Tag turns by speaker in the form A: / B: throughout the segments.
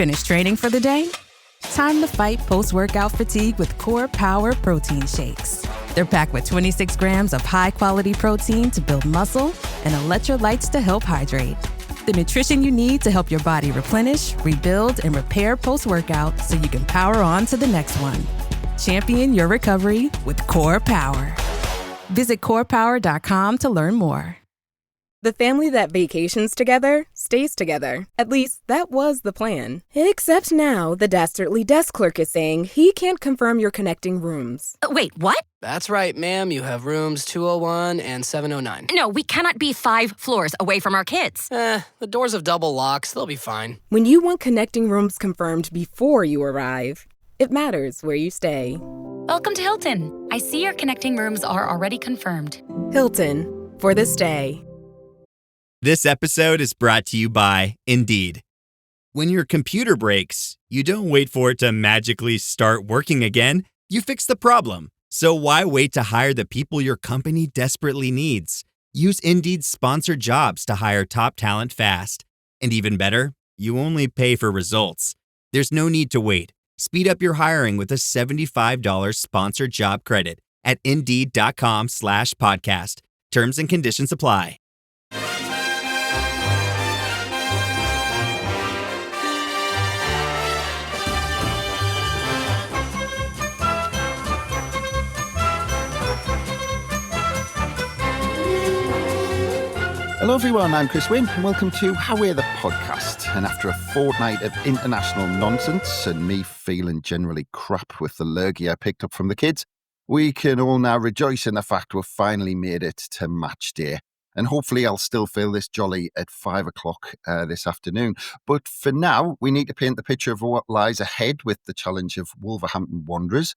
A: Finished training for the day? Time to fight post-workout fatigue with Core Power Protein Shakes. They're packed with 26 grams of high-quality protein to build muscle and electrolytes to help hydrate. The nutrition you need to help your body replenish, rebuild, and repair post-workout so you can power on to the next one. Champion your recovery with Core Power. Visit corepower.com to learn more.
B: The family that vacations together stays together. At least, that was the plan. Except now, the Dastardly desk clerk is saying he can't confirm your connecting rooms.
C: Wait, what?
D: That's right, ma'am. You have rooms 201 and 709.
C: No, we cannot be 5 floors away from our kids.
D: The doors have double locks. They'll be fine.
B: When you want connecting rooms confirmed before you arrive, it matters where you stay.
C: Welcome to Hilton. I see your connecting rooms are already confirmed.
B: Hilton, for the stay.
E: This episode is brought to you by Indeed. When your computer breaks, you don't wait for it to magically start working again. You fix the problem. So why wait to hire the people your company desperately needs? Use Indeed's sponsored jobs to hire top talent fast. And even better, you only pay for results. There's no need to wait. Speed up your hiring with a $75 sponsored job credit at Indeed.com/podcast. Terms and conditions apply.
F: Hello everyone, I'm Chris Wynn and welcome to How We're the Podcast. And after a fortnight of international nonsense and me feeling generally crap with the lurgy I picked up from the kids, we can all now rejoice in the fact we've finally made it to match day. And hopefully I'll still feel this jolly at 5 o'clock this afternoon. But for now, we need to paint the picture of what lies ahead with the challenge of Wolverhampton Wanderers,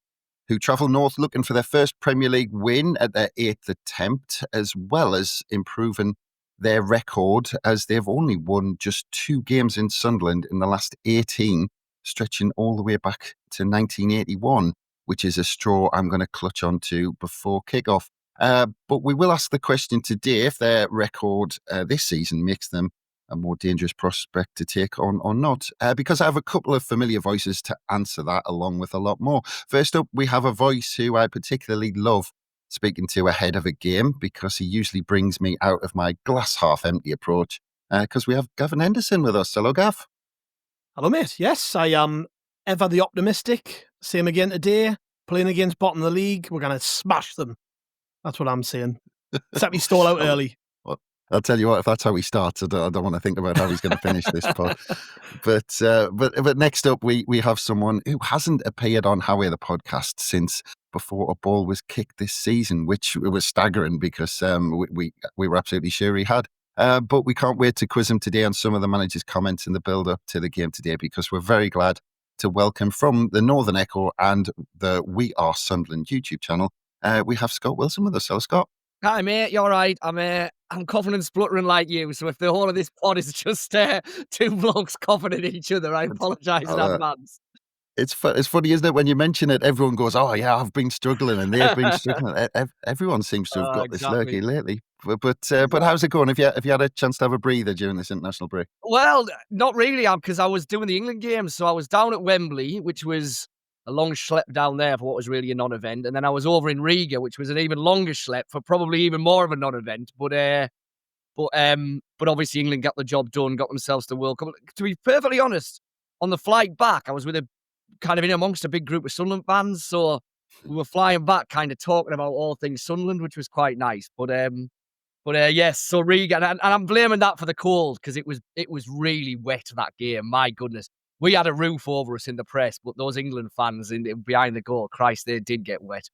F: who travel north looking for their first Premier League win at their 8th attempt, as well as improving their record, as they've only won just 2 games in Sunderland in the last 18, stretching all the way back to 1981, which is a straw I'm going to clutch onto before kick-off. But we will ask the question today if their record this season makes them a more dangerous prospect to take on or not, because I have a couple of familiar voices to answer that, along with a lot more. First up, we have a voice who I particularly love speaking to ahead of a game, because he usually brings me out of my glass half empty approach, because we have Gavin Henderson with us. Hello, Gav.
G: Hello, mate. Yes, I am ever the optimistic. Same again today. Playing against bottom of the league. We're going to smash them. That's what I'm saying. Set me stall out early.
F: Well, I'll tell you what, if that's how he starts, I don't want to think about how he's going to finish this pod. But next up, we have someone who hasn't appeared on How We're the Podcast since before a ball was kicked this season, which was staggering because we were absolutely sure he had. But we can't wait to quiz him today on some of the manager's comments in the build-up to the game today, because we're very glad to welcome from the Northern Echo and the We Are Sunderland YouTube channel, we have Scott Wilson with us. Hello, Scott.
H: Hi, mate. You're right. I'm coughing and spluttering like you. So if the whole of this pod is just 2 blokes coughing at each other, I apologise in advance.
F: It's funny, isn't it? When you mention it, everyone goes, "Oh yeah, I've been struggling," and they've been struggling. Everyone seems to have got this lurgy lately. But how's it going? Have you had a chance to have a breather during this international break?
H: Well, not really, because I was doing the England game, so I was down at Wembley, which was a long schlep down there for what was really a non-event, and then I was over in Riga, which was an even longer schlep for probably even more of a non-event. But obviously England got the job done, got themselves to the World Cup. To be perfectly honest, on the flight back, I was with a kind of in amongst a big group of Sunderland fans, so we were flying back, kind of talking about all things Sunderland, which was quite nice. But yes, so Riga, and I'm blaming that for the cold, because it was really wet that game. My goodness, we had a roof over us in the press, but those England fans behind the goal, Christ, they did get wet.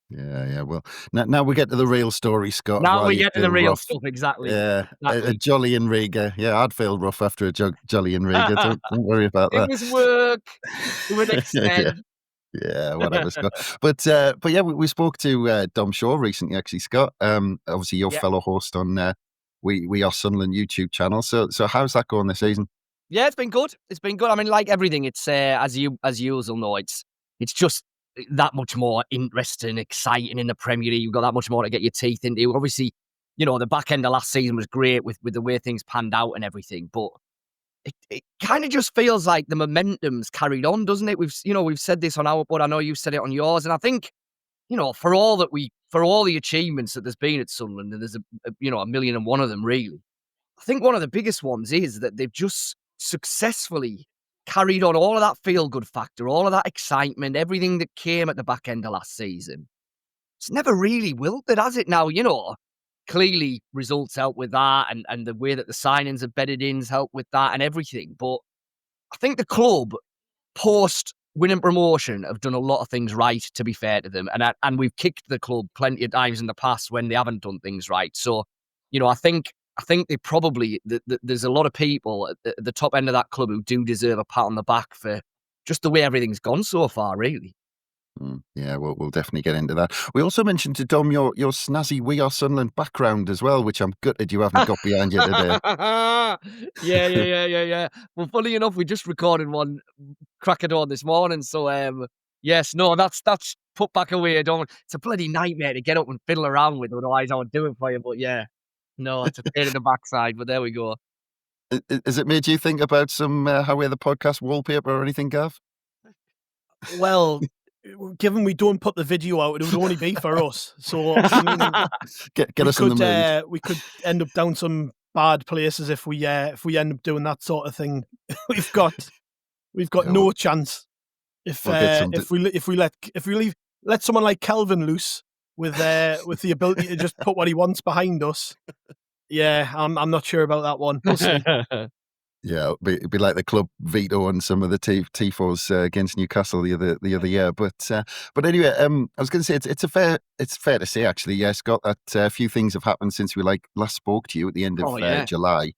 F: Yeah. Well, now we get to the real story, Scott.
H: Now we get to the real stuff, exactly.
F: Yeah,
H: exactly.
F: A jolly in Riga. Yeah, I'd feel rough after a jolly in Riga. Don't worry about that.
H: It was work to an extent.
F: Yeah, whatever, Scott. But yeah, we spoke to Dom Shaw recently, actually, Scott. Obviously, your fellow host on We Are Sunderland YouTube channel. So how's that going this season?
H: Yeah, it's been good. It's been good. I mean, like everything, it's as you will know, it's just that much more interesting, exciting in the Premier League. You've got that much more to get your teeth into. Obviously, the back end of last season was great with the way things panned out and everything. But it kind of just feels like the momentum's carried on, doesn't it? We've said this on our pod. I know you've said it on yours, and I think, for all the achievements that there's been at Sunderland, and there's a million and one of them really. I think one of the biggest ones is that they've just successfully carried on all of that feel-good factor, all of that excitement, everything that came at the back end of last season. It's never really wilted, has it now? Clearly results help with that, and the way that the signings have bedded in help with that and everything. But I think the club, post winning promotion, have done a lot of things right, to be fair to them. And we've kicked the club plenty of times in the past when they haven't done things right. So, I think they probably, there's a lot of people at the top end of that club who do deserve a pat on the back for just the way everything's gone so far, really.
F: Yeah, we'll definitely get into that. We also mentioned to Dom your snazzy We Are Sunderland background as well, which I'm gutted you haven't got behind you today.
H: Yeah. Well, funny enough, we just recorded one crack of dawn this morning. So, yes, no, that's put back away. It's a bloody nightmare to get up and fiddle around with, otherwise I would do it for you. But yeah, no, it's a pain in the backside, but there we go.
F: Has it made you think about some How We're the Podcast wallpaper or anything, Gav?
G: Well, given we don't put the video out, it would only be for us. So
F: get us in the mood.
G: We could end up down some bad places if we end up doing that sort of thing. We've got no chance if we let someone like Kelvin loose with the ability to just put what he wants behind us. Yeah, I'm not sure about that one. We'll see.
F: Yeah, it'd be like the club veto on some of the tifos against Newcastle the other year. But anyway, I was going to say it's fair to say actually, yes, Scott, that a few things have happened since we last spoke to you at the end of July,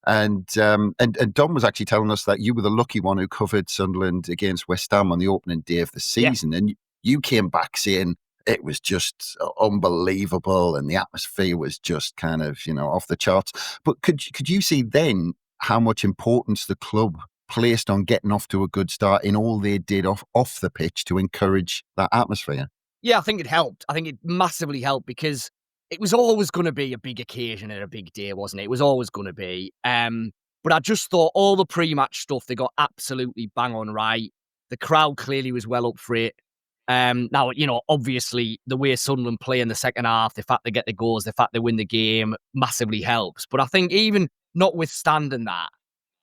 F: and Dom was actually telling us that you were the lucky one who covered Sunderland against West Ham on the opening day of the season, and you came back saying it was just unbelievable and the atmosphere was just kind of off the charts. But could you see then how much importance the club placed on getting off to a good start in all they did off the pitch to encourage that atmosphere?
H: Yeah, I think it helped. I think it massively helped because it was always going to be a big occasion and a big day, wasn't it? It was always going to be. But I just thought all the pre-match stuff, they got absolutely bang on right. The crowd clearly was well up for it. Now, obviously the way Sunderland play in the second half, the fact they get the goals, the fact they win the game massively helps. But I think even notwithstanding that,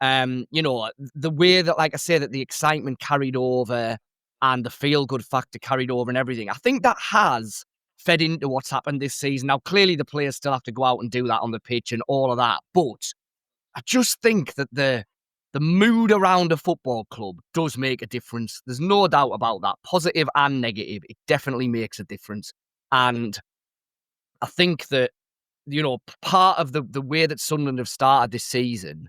H: the way that, like I say, that the excitement carried over and the feel-good factor carried over and everything, I think that has fed into what's happened this season. Now, clearly the players still have to go out and do that on the pitch and all of that, but I just think that the mood around a football club does make a difference. There's no doubt about that. Positive and negative, it definitely makes a difference. And I think that, part of the way that Sunderland have started this season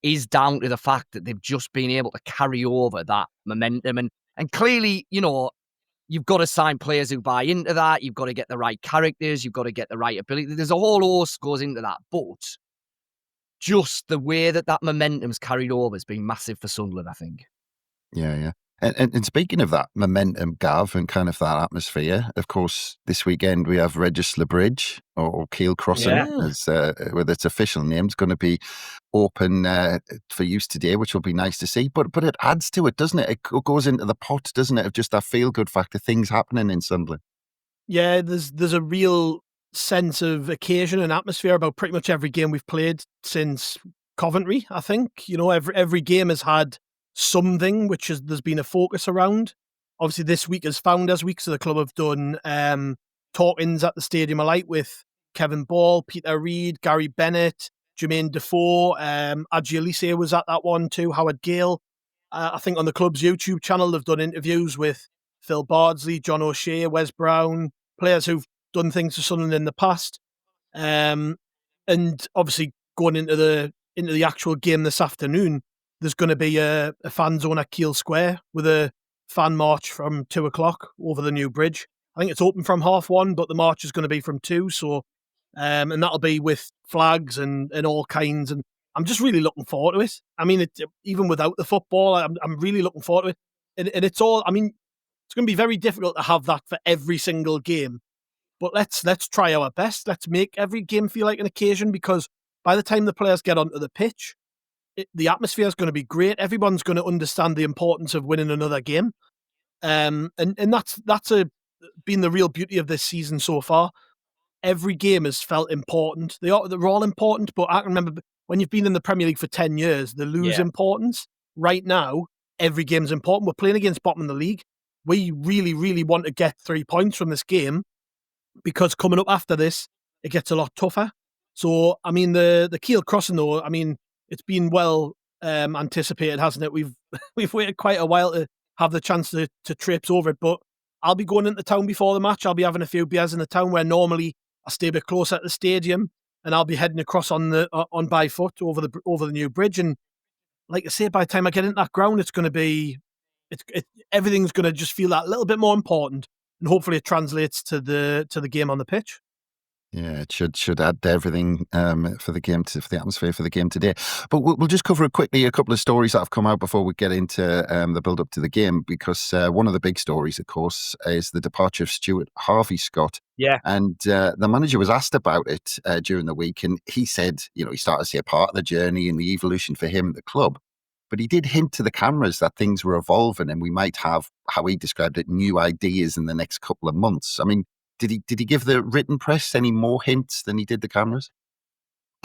H: is down to the fact that they've just been able to carry over that momentum. And clearly, you've got to sign players who buy into that. You've got to get the right characters. You've got to get the right ability. There's a whole host goes into that. But just the way that momentum's carried over has been massive for Sunderland, I think.
F: Yeah. And speaking of that momentum, Gav, and kind of that atmosphere, of course, this weekend we have Regisler Bridge or Keel Crossing, as with its official name. It's going to be open for use today, which will be nice to see. But it adds to it, doesn't it? It goes into the pot, doesn't it, of just that feel-good factor, things happening in Sunderland. Yeah,
G: there's a real sense of occasion and atmosphere about pretty much every game we've played since Coventry, I think. Every game has had something which there's been a focus around. Obviously, this week is Founders Week, so the club have done talk-ins at the Stadium of Light with Kevin Ball, Peter Reid, Gary Bennett, Jermaine Defoe, Adjilise was at that one too, Howard Gale. I think on the club's YouTube channel, they've done interviews with Phil Bardsley, John O'Shea, Wes Brown, players who've done things for Sunderland in the past. And obviously, going into the actual game this afternoon, there's going to be a fan zone at Keel Square with a fan march from 2:00 over the new bridge. I think it's open from 1:30, but the march is going to be from 2. So, and that'll be with flags and all kinds. And I'm just really looking forward to it. I mean, even without the football, I'm really looking forward to it. And it's all. I mean, it's going to be very difficult to have that for every single game. But let's try our best. Let's make every game feel like an occasion, because by the time the players get onto the pitch, the atmosphere is going to be great. Everyone's going to understand the importance of winning another game. And that's been the real beauty of this season so far. Every game has felt important. They're all important, but I can remember when you've been in the Premier League for 10 years, they lose importance. Right now, every game's important. We're playing against bottom of the league. We really, really want to get 3 points from this game, because coming up after this, it gets a lot tougher. So, I mean, the Kiel crossing, though, I mean, it's been well anticipated, hasn't it? We've waited quite a while to have the chance to traipse over it, but I'll be going into town before the match. I'll be having a few beers in the town where normally I stay a bit closer at the stadium, and I'll be heading across on by foot over the new bridge. And like I say, by the time I get into that ground, it's going to be, everything's going to just feel that little bit more important, and hopefully it translates to the game on the pitch.
F: Yeah, it should add to everything for the game, for the atmosphere for the game today. But we'll just cover quickly a couple of stories that have come out before we get into the build-up to the game, because one of the big stories, of course, is the departure of Stuart Harvey, Scott.
H: Yeah.
F: And the manager was asked about it during the week, and he said, he started to see a part of the journey and the evolution for him at the club. But he did hint to the cameras that things were evolving and we might have, how he described it, new ideas in the next couple of months. I mean, did he give the written press any more hints than he did the cameras?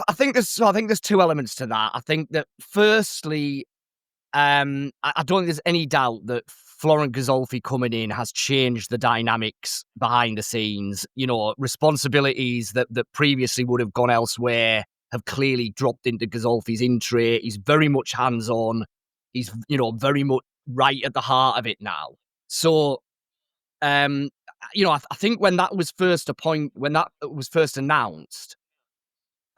H: I think there's two elements to that. I think that firstly, I don't think there's any doubt that Florent Gazolfi coming in has changed the dynamics behind the scenes. Responsibilities that previously would have gone elsewhere have clearly dropped into Gazolfi's in tray. He's very much hands-on. He's, very much right at the heart of it now. So, I think when that was first announced,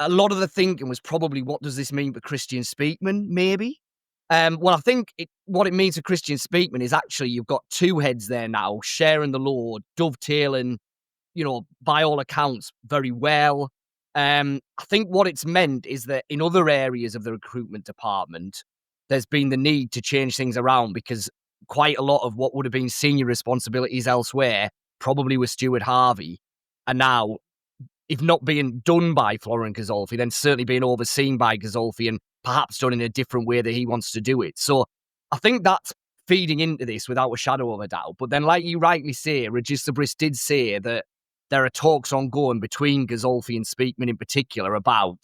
H: a lot of the thinking was probably, what does this mean for Christian Speakman, maybe? Well, I think what it means for Christian Speakman is actually you've got two heads there now, sharing the load, dovetailing, by all accounts, very well. I think what it's meant is that in other areas of the recruitment department, there's been the need to change things around, because quite a lot of what would have been senior responsibilities elsewhere, probably with Stuart Harvey, are now, if not being done by Florent Gazolfi, then certainly being overseen by Gazolfi and perhaps done in a different way that he wants to do it. So I think that's feeding into this without a shadow of a doubt. But then, like you rightly say, Regis Brice did say that there are talks ongoing between Gazolfi and Speakman in particular about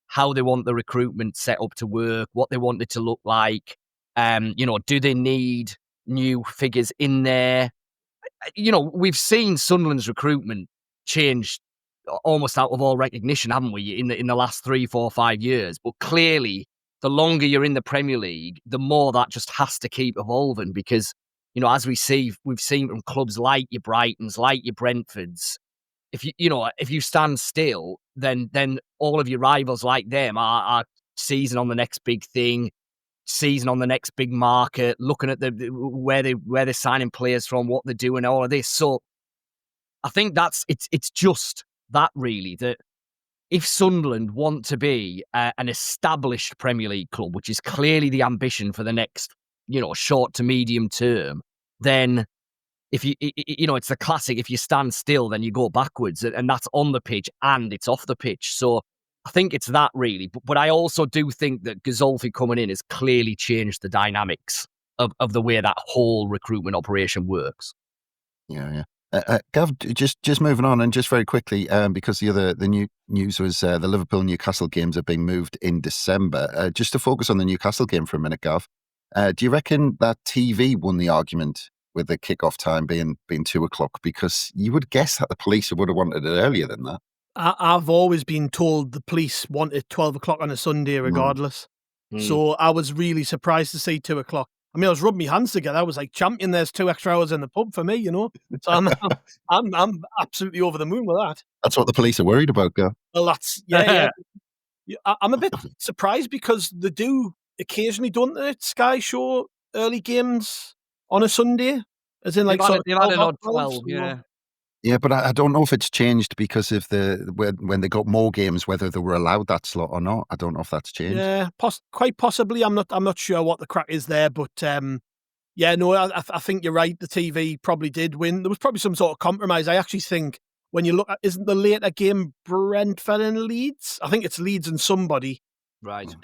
H: how they want the recruitment set up to work, what they want it to look like. Do they need new figures in there? We've seen Sunderland's recruitment change almost out of all recognition, haven't we, in the last 3, 4, 5 years? But clearly, the longer you're in the Premier League, the more that just has to keep evolving, because, as we've seen from clubs like your Brightons, like your Brentfords, if you stand still, then all of your rivals like them are seizing on the next big thing, season on the next big market, looking at where they're signing players from, what they're doing, all of this. So I think it's just that, really, that if Sunderland want to be an established Premier League club, which is clearly the ambition for the next, short to medium term, then if it's the classic, if you stand still, then you go backwards, and that's on the pitch and it's off the pitch. So I think it's that, really. But I also do think that Gazolfi coming in has clearly changed the dynamics of the way that whole recruitment operation works.
F: Yeah. Gav, just moving on, and just very quickly, because the new news was the Liverpool-Newcastle games are being moved in December. Just to focus on the Newcastle game for a minute, Gav, do you reckon that TV won the argument with the kickoff time being 2:00? Because you would guess that the police would have wanted it earlier than that.
G: I've always been told the police wanted 12:00 on a Sunday regardless. So I was really surprised to see 2:00. I mean, I was rubbing my hands together. I was like, champion, there's 2 extra hours in the pub for me, So I'm absolutely over the moon with that.
F: That's what the police are worried about, Gav.
G: Well, that's, yeah. I'm a bit surprised, because they do occasionally, don't they, Sky show early games on a Sunday? As in, like,
H: they've had it on 12, yeah.
F: Yeah, but I don't know if it's changed because of when they got more games, whether they were allowed that slot or not. I don't know if that's changed.
G: Yeah, quite possibly. I'm not sure what the crack is there, but I think you're right. The TV probably did win. There was probably some sort of compromise. I actually think when you look at, isn't the later game Brentford and Leeds? I think it's Leeds and somebody.
H: Right.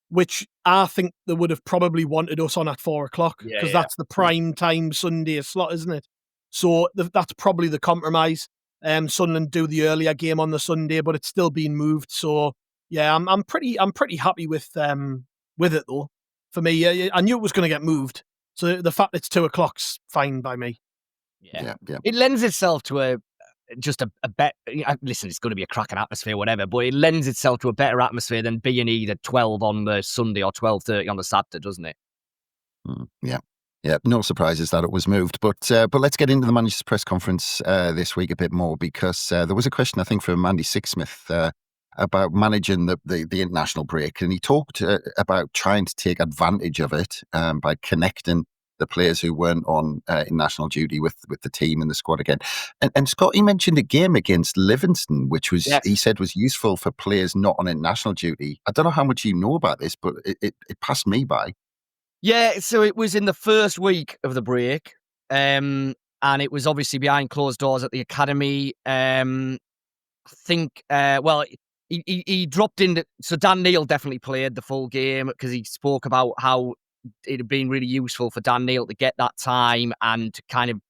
G: which I think they would have probably wanted us on at 4 o'clock because
H: Yeah.
G: that's the prime time Sunday slot, isn't it? So that's probably the compromise. Sunderland do the earlier game on the Sunday, but it's still being moved. So yeah, I'm pretty happy with it though. For me, I knew it was going to get moved, so the fact it's 2 o'clock's fine by me.
H: Yeah. It lends itself to a bet. Listen, it's going to be a cracking atmosphere, whatever, but it lends itself to a better atmosphere than being either 12 on the Sunday or 12:30 on the Saturday, doesn't it?
F: Yeah, no surprises that it was moved. But let's get into the manager's press conference this week a bit more, because there was a question, I think, from Andy Sixsmith about managing the international break. And he talked about trying to take advantage of it by connecting the players who weren't on international duty with the team and the squad again. And Scott, he mentioned a game against Livingston, which was he said was useful for players not on international duty. I don't know how much you know about this, but it passed me by.
H: Yeah, so it was in the first week of the break, and it was obviously behind closed doors at the academy. I think, he dropped in. So Dan Neil definitely played the full game because he spoke about how it had been really useful for Dan Neil to get that time and to kind of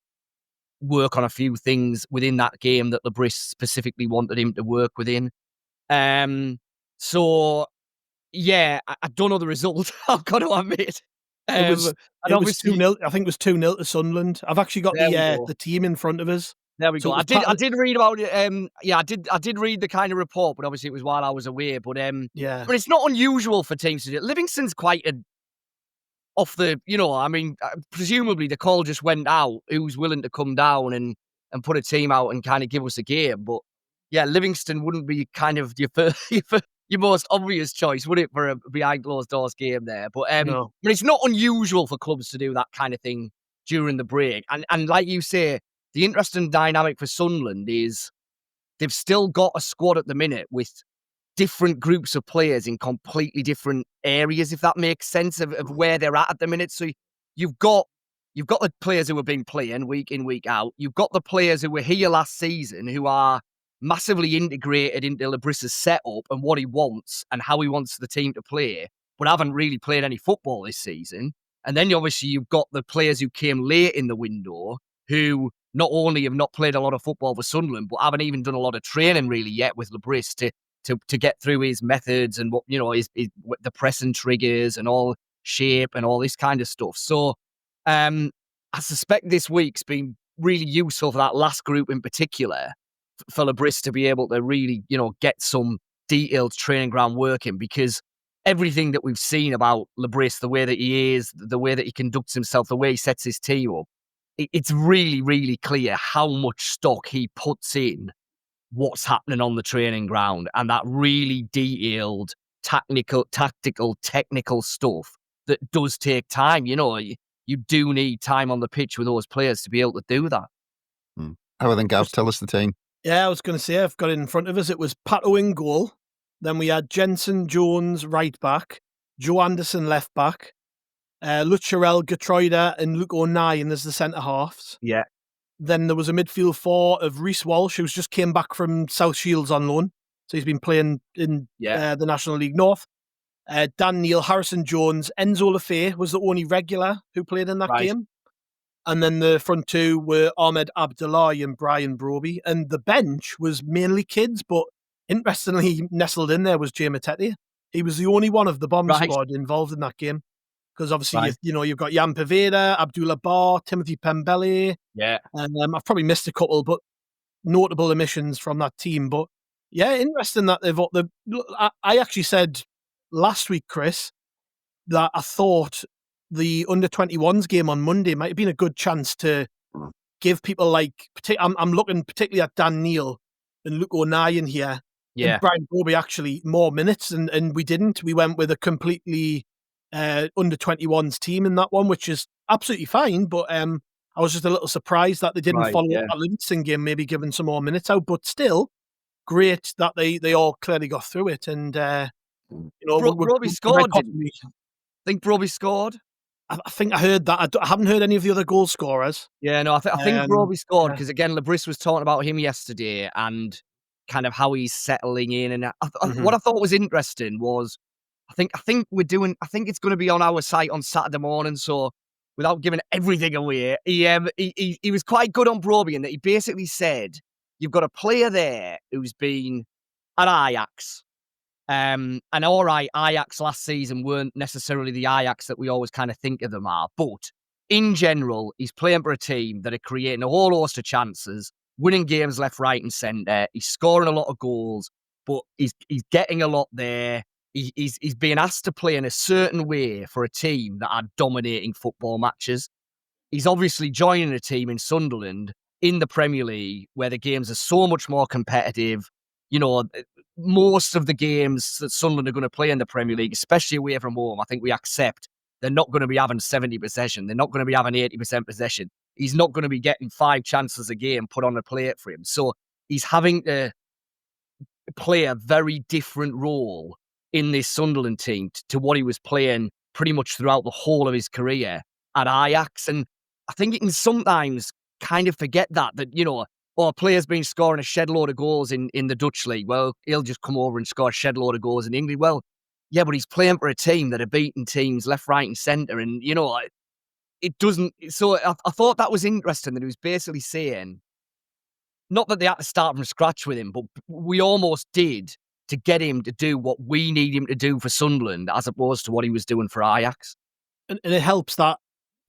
H: work on a few things within that game that Lebris specifically wanted him to work within. So, yeah, I don't know the result. I've got to admit.
G: It was 2-0. I think it was 2-0 to Sunderland. I've actually got the team in front of us.
H: There we go. I did read about it. I did read the kind of report, but obviously it was while I was away. But but it's not unusual for teams to do it. Livingston's quite presumably the call just went out. Who's willing to come down and put a team out and kind of give us a game? But yeah, Livingston wouldn't be kind of your most obvious choice, would it, for a behind closed doors game there? But
G: No.
H: but it's not unusual for clubs to do that kind of thing during the break. And like you say, the interesting dynamic for Sunderland is they've still got a squad at the minute with different groups of players in completely different areas, if that makes sense, of where they're at the minute. So you've got the players who have been playing week in, week out. You've got the players who were here last season who are massively integrated into Lebris's setup and what he wants and how he wants the team to play, but haven't really played any football this season. And then obviously you've got the players who came late in the window who not only have not played a lot of football for Sunderland, but haven't even done a lot of training really yet with Lebris to get through his methods and what, his the pressing triggers and all shape and all this kind of stuff. So I suspect this week's been really useful for that last group in particular, for Lebris to be able to really, get some detailed training ground working, because everything that we've seen about Lebris, the way that he is, the way that he conducts himself, the way he sets his team up, it's really, really clear how much stock he puts in what's happening on the training ground, and that really detailed tactical, technical stuff that does take time. You do need time on the pitch with those players to be able to do that.
F: How then, Gav, tell us the team.
G: Yeah, I was going to say, I've got it in front of us. It was Pato in goal. Then we had Jensen Jones right back, Joe Anderson left back, Lucharel, Getroida and Luke O'Nien as the centre halves.
H: Yeah.
G: Then there was a midfield four of Reece Walsh, who's just came back from South Shields on loan. So he's been playing in the National League North. Dan Neil, Harrison Jones, Enzo Lefay was the only regular who played in that game. And then the front two were Ahmed Abdullahi and Brian Broby. And the bench was mainly kids, but interestingly nestled in there was Jay Matete. He was the only one of the bomb squad involved in that game. Because obviously, you've got Jan Paveda, Abdullah Bar, Timothy Pembele.
H: Yeah.
G: And I've probably missed a couple, but notable omissions from that team. But yeah, interesting that I actually said last week, Chris, that I thought the under-21s game on Monday might have been a good chance to give people I'm looking particularly at Dan Neil and Luke O'Nien here.
H: Yeah.
G: And Brian Broby actually more minutes, and we didn't. We went with a completely under-21s team in that one, which is absolutely fine. But I was just a little surprised that they didn't follow up that Livingston game, maybe giving some more minutes out. But still, great that they all clearly got through it. And
H: Broby scored. I think Broby scored.
G: I think I heard that. I haven't heard any of the other goal scorers.
H: Yeah, no, I think Broby scored because, again, Lebris was talking about him yesterday and kind of how he's settling in. And what I thought was interesting was I think it's going to be on our site on Saturday morning. So without giving everything away, he was quite good on Broby in that he basically said, you've got a player there who's been at Ajax. And all right, Ajax last season weren't necessarily the Ajax that we always kind of think of them are. But in general, he's playing for a team that are creating a whole host of chances, winning games left, right, and centre. He's scoring a lot of goals, but he's getting a lot there. He's being asked to play in a certain way for a team that are dominating football matches. He's obviously joining a team in Sunderland in the Premier League where the games are so much more competitive. You know, most of the games that Sunderland are going to play in the Premier League, especially away from home, I think we accept they're not going to be having 70 possession. They're not going to be having 80% possession. He's not going to be getting 5 chances a game put on a plate for him. So he's having to play a very different role in this Sunderland team to what he was playing pretty much throughout the whole of his career at Ajax. And I think you can sometimes kind of forget that, you know, a player's been scoring a shed load of goals in the Dutch league. Well, he'll just come over and score a shed load of goals in England. Well, yeah, but he's playing for a team that are beating teams left, right, and centre. And, you know, it doesn't. So I thought that was interesting that he was basically saying, not that they had to start from scratch with him, but we almost did to get him to do what we need him to do for Sunderland as opposed to what he was doing for Ajax.
G: And it helps that,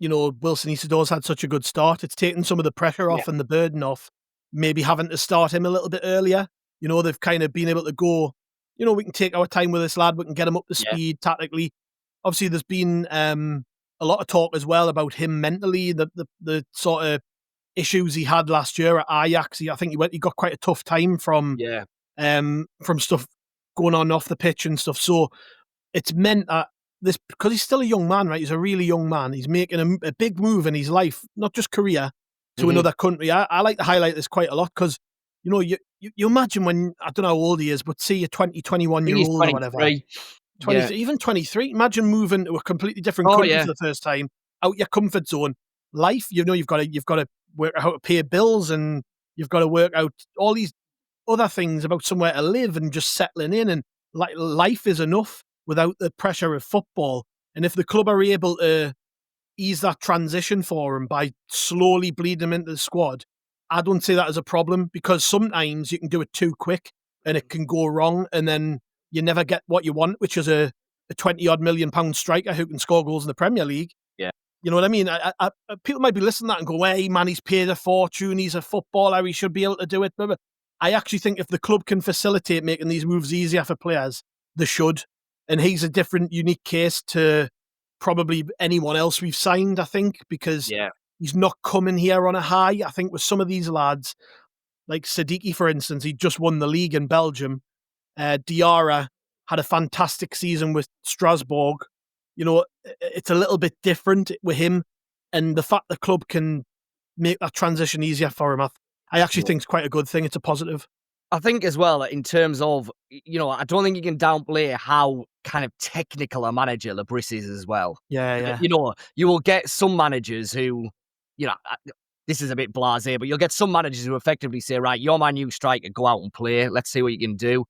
G: you know, Wilson Isadore's had such a good start. It's taken some of the pressure off and the burden off, maybe having to start him a little bit earlier. You know, they've kind of been able to go, you know, we can take our time with this lad, we can get him up to speed tactically. Obviously, there's been a lot of talk as well about him mentally, the sort of issues he had last year at Ajax. I think he got quite a tough time from stuff going on off the pitch and stuff. So it's meant that this, because he's still a young man, right? He's a really young man. He's making a big move in his life, not just career, to another country. I like to highlight this quite a lot because, you know, you imagine when, I don't know how old he is, but see a 20, 21-year-old or whatever. 20, even 23. Imagine moving to a completely different country for the first time, out your comfort zone. Life, you know, you've got to work out how to pay bills, and you've got to work out all these other things about somewhere to live and just settling in. And life is enough without the pressure of football. And if the club are able to ease that transition for him by slowly bleeding him into the squad, I don't see that as a problem, because sometimes you can do it too quick and it can go wrong, and then you never get what you want, which is a 20-odd million pound striker who can score goals in the Premier League. Yeah. You know what I mean? People might be listening to that and go, hey, man, he's paid a fortune, he's a footballer, he should be able to do it. But I actually think if the club can facilitate making these moves easier for players, they should. And he's a different, unique case to probably anyone else we've signed, I think, because he's not coming here on a high. I think with some of these lads, like Sadiki, for instance, he just won the league in Belgium. Diarra had a fantastic season with Strasbourg. You know, it's a little bit different with him, and the fact the club can make that transition easier for him, I actually think it's quite a good thing. It's a positive.
H: I think as well, in terms of, you know, I don't think you can downplay how kind of technical a manager Lebris is as well.
G: Yeah.
H: You know, you will get some managers who, you know, this is a bit blasé, but you'll get some managers who effectively say, right, you're my new striker, go out and play. Let's see what you can do.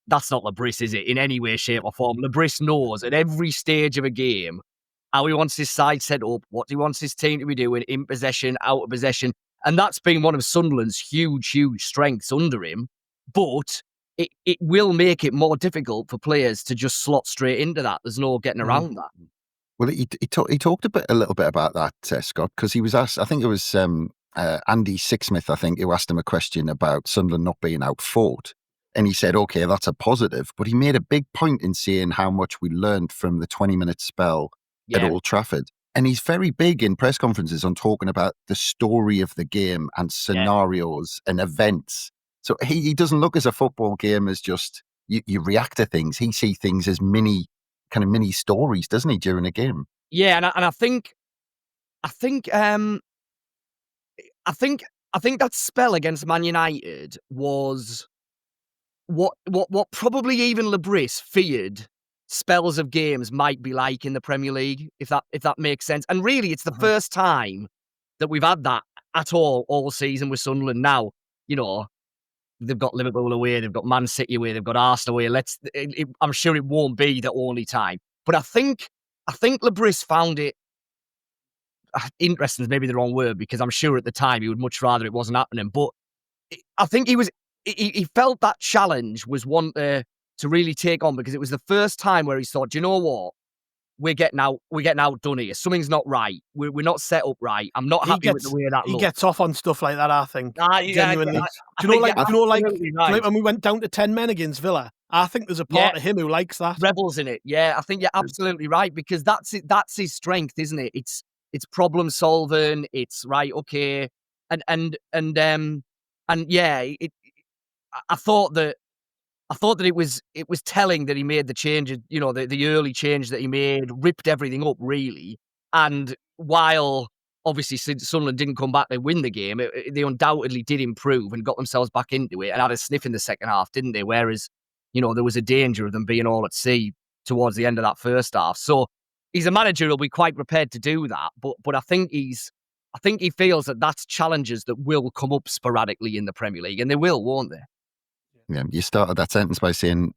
H: That's not Lebris, is it? In any way, shape or form. Lebris knows at every stage of a game how he wants his side set up, what he wants his team to be doing, in possession, out of possession. And that's been one of Sunderland's huge, huge strengths under him. But it will make it more difficult for players to just slot straight into that. There's no getting around that.
F: Well, he talked a little bit about that, Scott, because he was asked, I think it was Andy Sixsmith, I think, who asked him a question about Sunderland not being outfought. And he said, okay, that's a positive. But he made a big point in saying how much we learned from the 20-minute spell at Old Trafford. And he's very big in press conferences on talking about the story of the game and scenarios and events. So he doesn't look as a football game as just you react to things. He sees things as mini stories, doesn't he, during a game?
H: Yeah, and I think that spell against Man United was what probably even Lebris feared spells of games might be like in the Premier League, if that makes sense. And really, it's the first time that we've had that at all season with Sunderland. Now, you know, they've got Liverpool away, they've got Man City away, they've got Arsenal away. I'm sure it won't be the only time. But I think Lebris found it interesting is maybe the wrong word, because I'm sure at the time he would much rather it wasn't happening. But I think he felt that challenge was one to really take on, because it was the first time where he thought, do you know what? We're getting outdone here. Something's not right. We're not set up right. I'm not happy with the way that looks.
G: He gets off on stuff like that, I think. Genuinely.
H: Do you know, like
G: when we went down to 10 men against Villa, I think there's a part of him who likes that.
H: Rebels in it. Yeah, I think you're absolutely right, because that's it. That's his strength, isn't it? It's problem solving. It's right, okay, and yeah. I thought that it was telling that he made the change, you know, the early change that he made, ripped everything up really. And while obviously Sunderland didn't come back to win the game, they undoubtedly did improve and got themselves back into it and had a sniff in the second half, didn't they? Whereas, you know, there was a danger of them being all at sea towards the end of that first half. So he's a manager who'll be quite prepared to do that. But I think he feels that that's challenges that will come up sporadically in the Premier League, and they will, won't they?
F: Yeah, you started that sentence by saying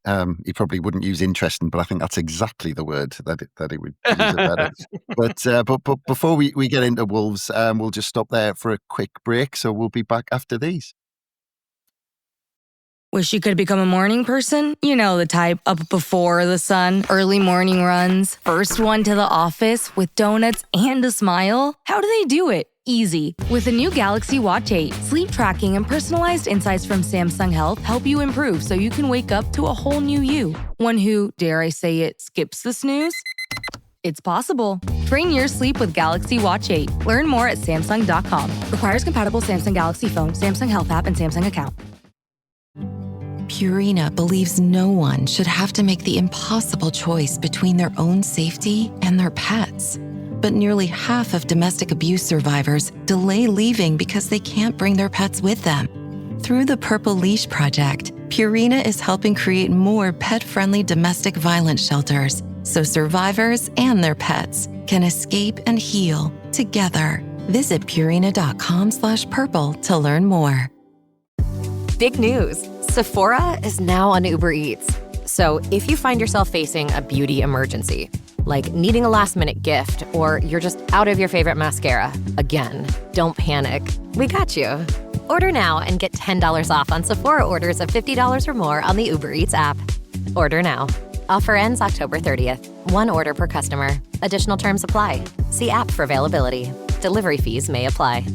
F: he probably wouldn't use interesting, but I think that's exactly the word that he would use about it. But before we get into Wolves, we'll just stop there for a quick break. So we'll be back after these.
I: Wish you could become a morning person? You know the type, up before the sun, early morning runs, first one to the office with donuts and a smile. How do they do it? Easy. With the new Galaxy Watch 8, sleep tracking and personalized insights from Samsung Health help you improve so you can wake up to a whole new you. One who, dare I say it, skips the snooze? It's possible. Train your sleep with Galaxy Watch 8. Learn more at Samsung.com. Requires compatible Samsung Galaxy phone, Samsung Health app, and Samsung account.
J: Purina believes no one should have to make the impossible choice between their own safety and their pets. But nearly half of domestic abuse survivors delay leaving because they can't bring their pets with them. Through the Purple Leash Project, Purina is helping create more pet-friendly domestic violence shelters so survivors and their pets can escape and heal together. Visit Purina.com/purple to learn more.
K: Big news! Sephora is now on Uber Eats. So if you find yourself facing a beauty emergency, like needing a last-minute gift, or you're just out of your favorite mascara, again, don't panic. We got you. Order now and get $10 off on Sephora orders of $50 or more on the Uber Eats app. Order now. Offer ends October 30th. One order per customer. Additional terms apply. See app for availability. Delivery fees may apply.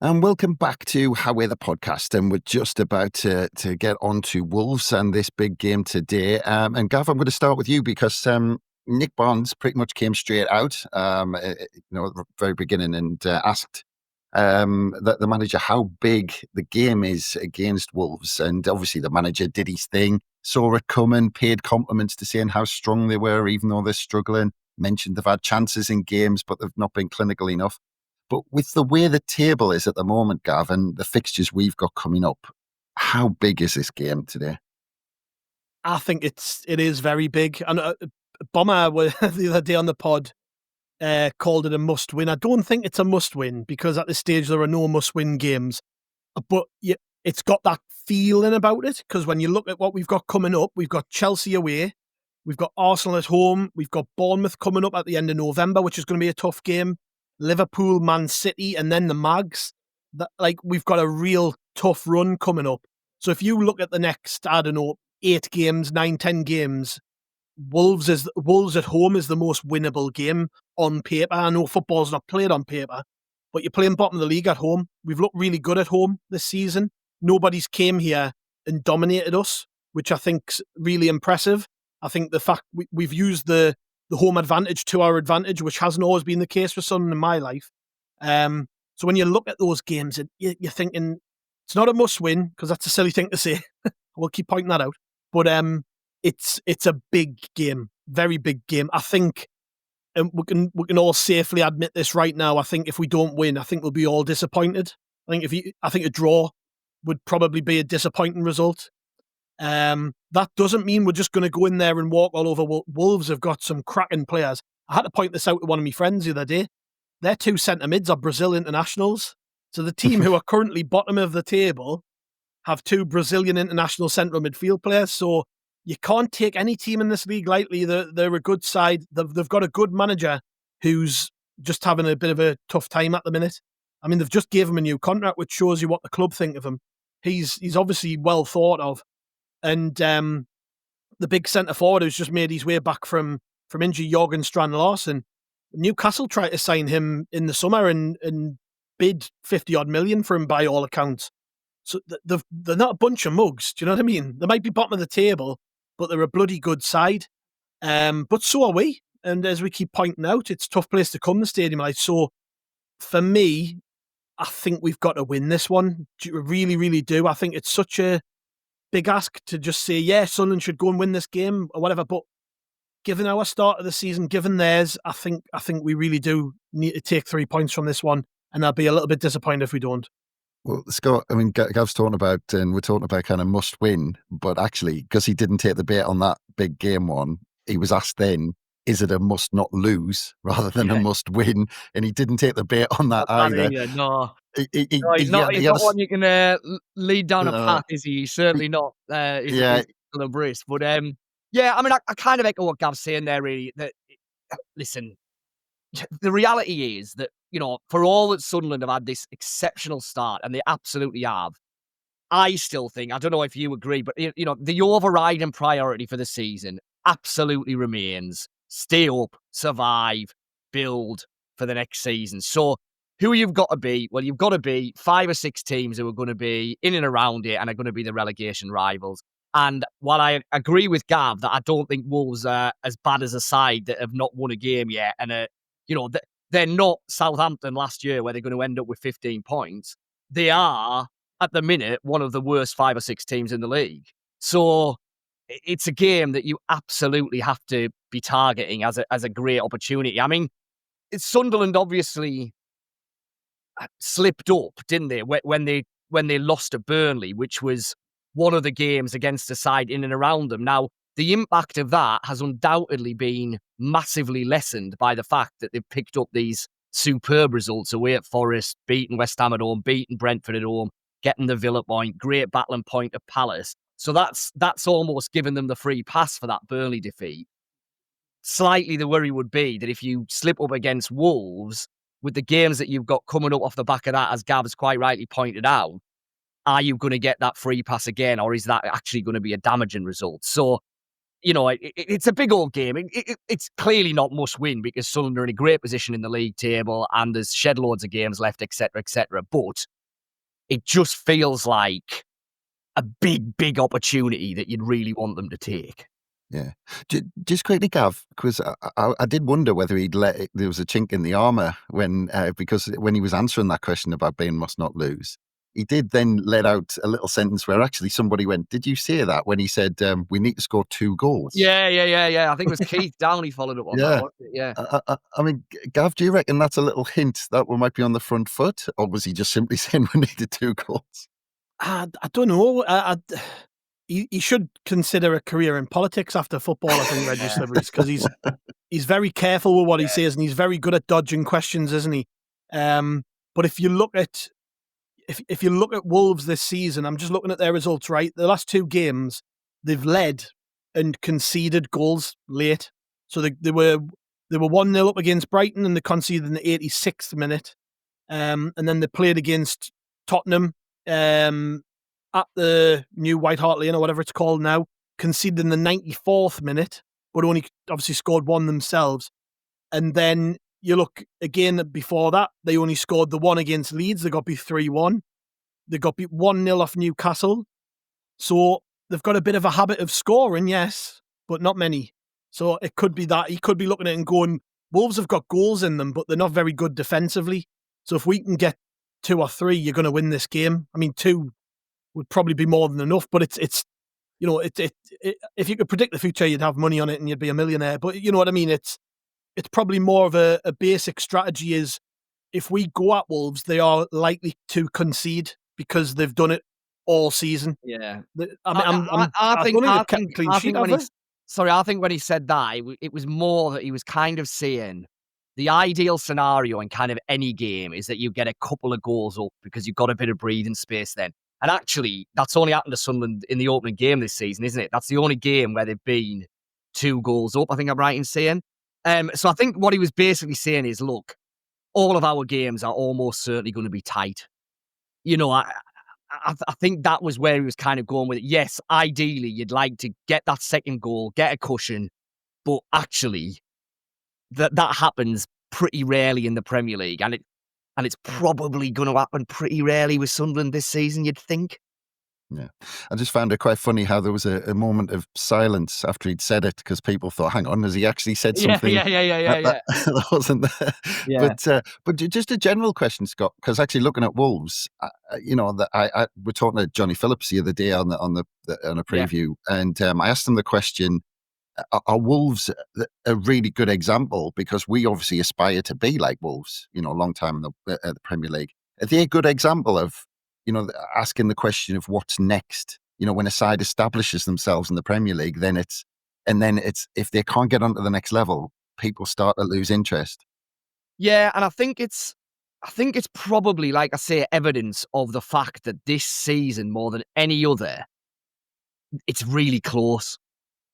F: And welcome back to How We're the Podcast. And we're just about to get on to Wolves and this big game today. And Gav, I'm going to start with you because Nick Barnes pretty much came straight out, at the very beginning and asked the manager how big the game is against Wolves. And obviously the manager did his thing, saw it coming, paid compliments to saying how strong they were, even though they're struggling, mentioned they've had chances in games, but they've not been clinical enough. But with the way the table is at the moment, Gav, and the fixtures we've got coming up, how big is this game today?
G: I think it is very big. And Bomber the other day on the pod called it a must-win. I don't think it's a must-win because at this stage there are no must-win games. But it's got that feeling about it because when you look at what we've got coming up, we've got Chelsea away, we've got Arsenal at home, we've got Bournemouth coming up at the end of November, which is going to be a tough game. Liverpool, Man City, and then the Mags. We've got a real tough run coming up. So if you look at the next, 8 games, 9, 10 games, Wolves at home is the most winnable game on paper. I know football's not played on paper, but you're playing bottom of the league at home. We've looked really good at home this season. Nobody's came here and dominated us, which I think's really impressive. I think the fact we've used the home advantage to our advantage, which hasn't always been the case for some in my life. So when you look at those games, you're thinking it's not a must-win because that's a silly thing to say. We'll keep pointing that out. But it's a big game, very big game. I think we can all safely admit this right now. I think if we don't win, I think we'll be all disappointed. I think a draw would probably be a disappointing result. That doesn't mean we're just going to go in there and walk all over. Wolves have got some cracking players. I had to point this out to one of my friends the other day. Their 2 centre mids are Brazil internationals. So the team who are currently bottom of the table have 2 Brazilian international central midfield players. So you can't take any team in this league lightly. They're a good side. They've got a good manager who's just having a bit of a tough time at the minute. I mean, they've just gave him a new contract, which shows you what the club think of him. He's obviously well thought of. And the big centre forward who's just made his way back from injury, Jorgen Strand Larsen, Newcastle tried to sign him in the summer and bid 50-odd million for him by all accounts. So they're not a bunch of mugs. Do you know what I mean? They might be bottom of the table, but they're a bloody good side. But so are we. And as we keep pointing out, it's a tough place to come, the Stadium Lights. So for me, I think we've got to win this one. I really, really do. I think it's such a big ask to just say, yeah, Sunderland should go and win this game or whatever. But given our start of the season, given theirs, I think we really do need to take 3 points from this one. And I'll be a little bit disappointed if we don't.
F: Well, Scott, I mean, Gav's talking about, and we're talking about kind of must win, but actually, because he didn't take the bait on that big game one, he was asked then, is it a must not lose rather than a must win? And he didn't take the bait on that either.
H: No. He's not one you can lead down a path, is he? He's certainly not. He's still a brisk. But I mean, I kind of echo what Gav's saying there, really. That, listen, the reality is that, for all that Sunderland have had this exceptional start, and they absolutely have, I still think, I don't know if you agree, but, the overriding priority for the season absolutely remains stay up, survive, build for the next season. So who you've got to be? Well, you've got to be 5 or 6 teams who are going to be in and around it and are going to be the relegation rivals. And while I agree with Gav that I don't think Wolves are as bad as a side that have not won a game yet, and they're not Southampton last year where they're going to end up with 15 points. They are, at the minute, one of the worst 5 or 6 teams in the league. So it's a game that you absolutely have to be targeting as a great opportunity. I mean, Sunderland obviously slipped up, didn't they, when they lost to Burnley, which was one of the games against a side in and around them. Now, the impact of that has undoubtedly been massively lessened by the fact that they've picked up these superb results away at Forest, beating West Ham at home, beating Brentford at home, getting the Villa point, great battling point at Palace. So that's almost given them the free pass for that Burnley defeat. Slightly the worry would be that if you slip up against Wolves, with the games that you've got coming up off the back of that, as Gav's quite rightly pointed out, are you going to get that free pass again, or is that actually going to be a damaging result? So, it's a big old game. It's clearly not must win because Sunderland are in a great position in the league table and there's shed loads of games left, etc., etc. But it just feels like a big, big opportunity that you'd really want them to take.
F: Yeah. Just quickly, Gav, because I did wonder whether there was a chink in the armour because when he was answering that question about Bain must not lose, he did then let out a little sentence where actually somebody went, did you say that? When he said, we need to score 2 goals.
H: Yeah. I think it was Keith Downey followed up on that, wasn't it? Yeah.
F: I mean, Gav, do you reckon that's a little hint that we might be on the front foot? Or was he just simply saying we needed 2 goals?
G: I don't know. He should consider a career in politics after football, I think, Reggie Slivers, because he's very careful with what he says and he's very good at dodging questions, isn't he? But if you look at Wolves this season, I'm just looking at their results, right? The last 2 games, they've led and conceded goals late. So they were 1-0 up against Brighton and they conceded in the 86th minute. And then they played against Tottenham at the new White Hart Lane or whatever it's called now, conceded in the 94th minute, but only obviously scored 1 themselves. And then you look again before that, they only scored the 1 against Leeds. They got beat 3-1. They got beat 1-0 off Newcastle. So they've got a bit of a habit of scoring, yes, but not many. So it could be that. He could be looking at it and going, Wolves have got goals in them, but they're not very good defensively. So if we can get 2 or 3, you're going to win this game. I mean, 2 would probably be more than enough, but it's if you could predict the future, you'd have money on it and you'd be a millionaire. But you know what I mean? It's probably more of a basic strategy is if we go at Wolves, they are likely to concede because they've done it all season.
H: Yeah.
G: I think when he
H: said that, it was more that he was kind of saying, the ideal scenario in kind of any game is that you get a couple of goals up because you've got a bit of breathing space then. And actually, that's only happened to Sunderland in the opening game this season, isn't it? That's the only game where they've been 2 goals up, I think I'm right in saying. So I think what he was basically saying is, look, all of our games are almost certainly going to be tight. You know, I think that was where he was kind of going with it. Yes, ideally, you'd like to get that second goal, get a cushion, but actually, that happens pretty rarely in the Premier League, and it's probably going to happen pretty rarely with Sunderland this season, you'd think.
F: Yeah. I just found it quite funny how there was a moment of silence after he'd said it, because people thought, hang on, has he actually said something?
H: Yeah.
F: That wasn't there.
H: Yeah.
F: But just a general question, Scott, because actually looking at Wolves, I we're talking to Johnny Phillips the other day on a preview, and I asked him the question, are Wolves a really good example? Because we obviously aspire to be like Wolves, a long time in the Premier League. Are they a good example of, asking the question of what's next? When a side establishes themselves in the Premier League, then it's if they can't get onto the next level, people start to lose interest.
H: Yeah, and I think it's probably, like I say, evidence of the fact that this season, more than any other, it's really close.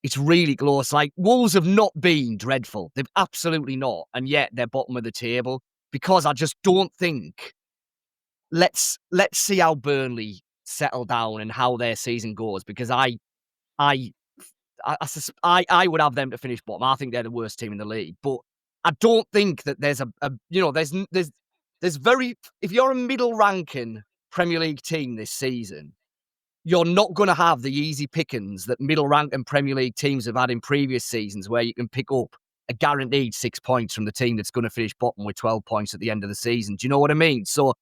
H: It's really close. Like, Wolves have not been dreadful. They've absolutely not. And yet they're bottom of the table, because I just don't think, let's see how Burnley settle down and how their season goes, because I would have them to finish bottom. I think they're the worst team in the league, but I don't think that there's there's very, if you're a middle ranking Premier League team this season, you're not going to have the easy pickings that middle-ranking Premier League teams have had in previous seasons, where you can pick up a guaranteed 6 points from the team that's going to finish bottom with 12 points at the end of the season. Do you know what I mean? So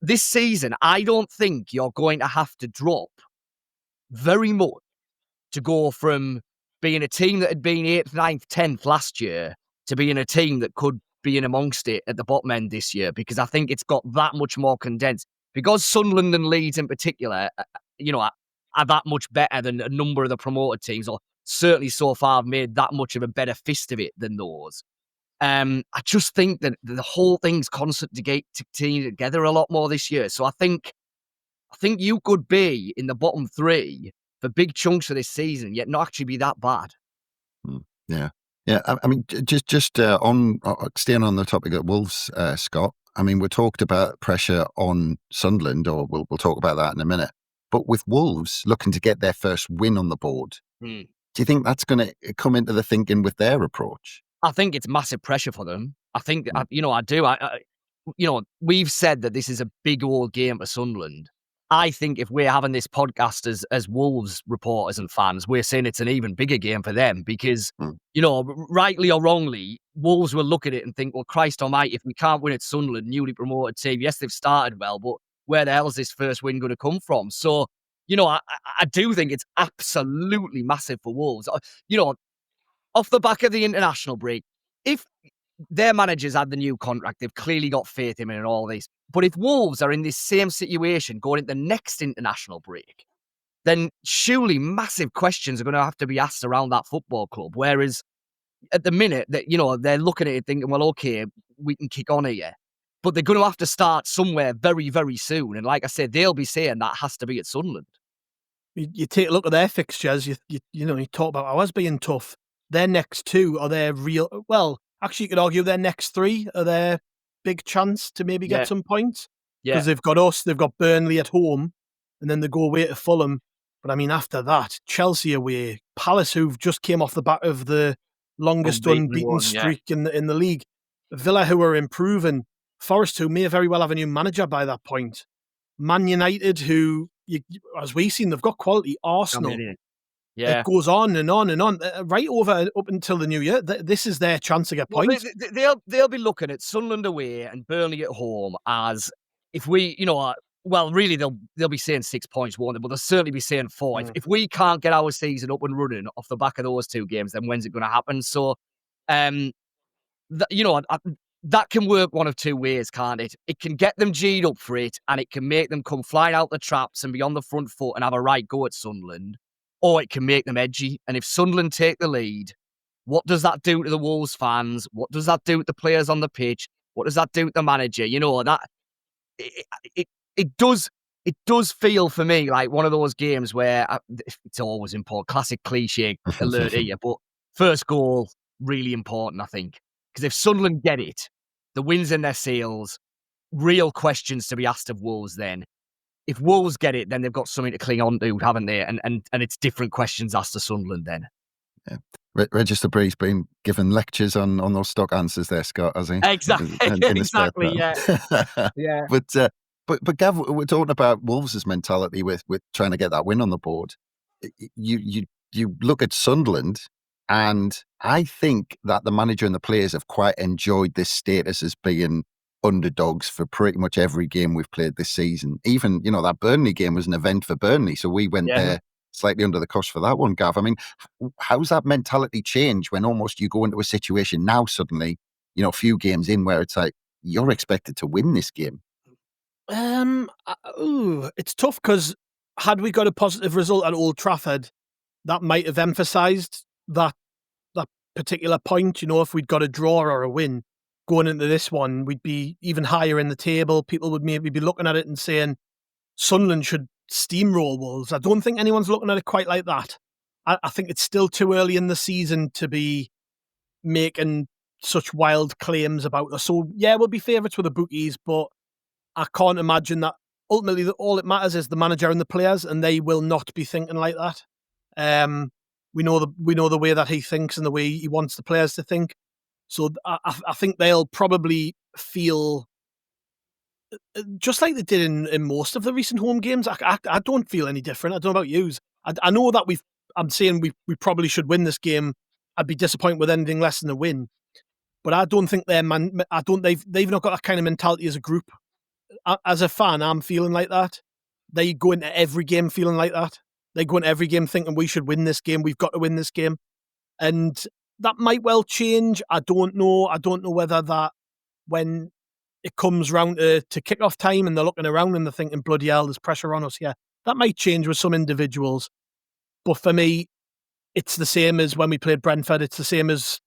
H: this season, I don't think you're going to have to drop very much to go from being a team that had been 8th, 9th, 10th last year to being a team that could be in amongst it at the bottom end this year, because I think it's got that much more condensed. Because Sunderland and Leeds in particular, are that much better than a number of the promoted teams, or certainly so far have made that much of a better fist of it than those. I just think that the whole thing's constant to get together a lot more this year. So I think you could be in the bottom 3 for big chunks of this season, yet not actually be that bad.
F: Yeah. I mean, just on staying on the topic of Wolves, Scott. I mean, we talked about pressure on Sunderland, or we'll talk about that in a minute. But with Wolves looking to get their first win on the board, do you think that's going to come into the thinking with their approach?
H: I think it's massive pressure for them. I think, I do. We've said that this is a big old game for Sunderland. I think if we're having this podcast as Wolves reporters and fans, we're saying it's an even bigger game for them, because, rightly or wrongly, Wolves will look at it and think, well, Christ almighty, if we can't win at Sunderland, newly promoted team, yes, they've started well, but where the hell is this first win going to come from? So, I do think it's absolutely massive for Wolves. Off the back of the international break, if their managers had the new contract, they've clearly got faith in him and all this. But if Wolves are in this same situation going into the next international break, then surely massive questions are going to have to be asked around that football club. Whereas at the minute that, they're looking at it thinking, well, okay, we can kick on here. But they're going to have to start somewhere very, very soon. And like I said, they'll be saying that has to be at Sunderland.
G: You take a look at their fixtures, you talk about ours being tough. Their next 2 are their real, well, actually you could argue their next 3 are their big chance to maybe get some points. Because they've got us, they've got Burnley at home, and then they go away to Fulham. But I mean, after that, Chelsea away, Palace, who've just came off the back of the longest unbeaten streak in the league, Villa, who are improving, Forest, who may very well have a new manager by that point, Man United, who, as we've seen, they've got quality, Arsenal. It goes on and on and on, right over up until the new year. This is their chance to get points.
H: They'll be looking at Sunderland away and Burnley at home as, if we, well, really they'll be saying 6 points, won't they? But they'll certainly be saying 4. If we can't get our season up and running off the back of those 2 games, then when's it going to happen? So, that can work one of 2 ways, can't it? It can get them G'd up for it, and it can make them come flying out the traps and be on the front foot and have a right go at Sunderland. Or it can make them edgy. And if Sunderland take the lead, What does that do to the Wolves fans? What does that do to the players on the pitch? What does that do to the manager? You know, that it does feel for me like one of those games where it's always important. Classic cliche alert here, but first goal, really important, I think. Because if Sunderland get it, the wind's in their sails, real questions to be asked of Wolves then. If Wolves get it, then they've got something to cling on to, haven't they? And it's different questions asked to Sunderland then.
F: Yeah. Register Bree's been given lectures on those stock answers there, Scott, has he?
H: Exactly, exactly, yeah. Yeah.
F: But Gav, we're talking about Wolves' mentality with trying to get that win on the board. You look at Sunderland, and I think that the manager and the players have quite enjoyed this status as being underdogs for pretty much every game we've played this season. Even, that Burnley game was an event for Burnley, so we went there slightly under the cosh for that one, Gav. I mean, how's that mentality change when almost you go into a situation now suddenly, a few games in where it's like, you're expected to win this game?
G: It's tough because had we got a positive result at Old Trafford, that might have emphasised that particular point. If we'd got a draw or a win going into this one, we'd be even higher in the table. People would maybe be looking at it and saying Sunderland should steamroll Wolves. I don't think anyone's looking at it quite like that. I think it's still too early in the season to be making such wild claims about us. So yeah, we'll be favourites with the bookies, but I can't imagine that ultimately all it matters is the manager and the players, and they will not be thinking like that. We know the way that he thinks and the way he wants the players to think. So I think they'll probably feel just like they did in most of the recent home games. I don't feel any different. I don't know about you. I know that I'm saying we probably should win this game. I'd be disappointed with anything less than a win. But I don't think they've not got that kind of mentality as a group. As a fan, I'm feeling like that. They go into every game feeling like that. They go into every game thinking we should win this game. We've got to win this game. And that might well change. I don't know. I don't know whether that when it comes round to kick-off time and they're looking around and they're thinking, bloody hell, there's pressure on us here. That might change with some individuals. But for me, it's the same as when we played Brentford. It's the same as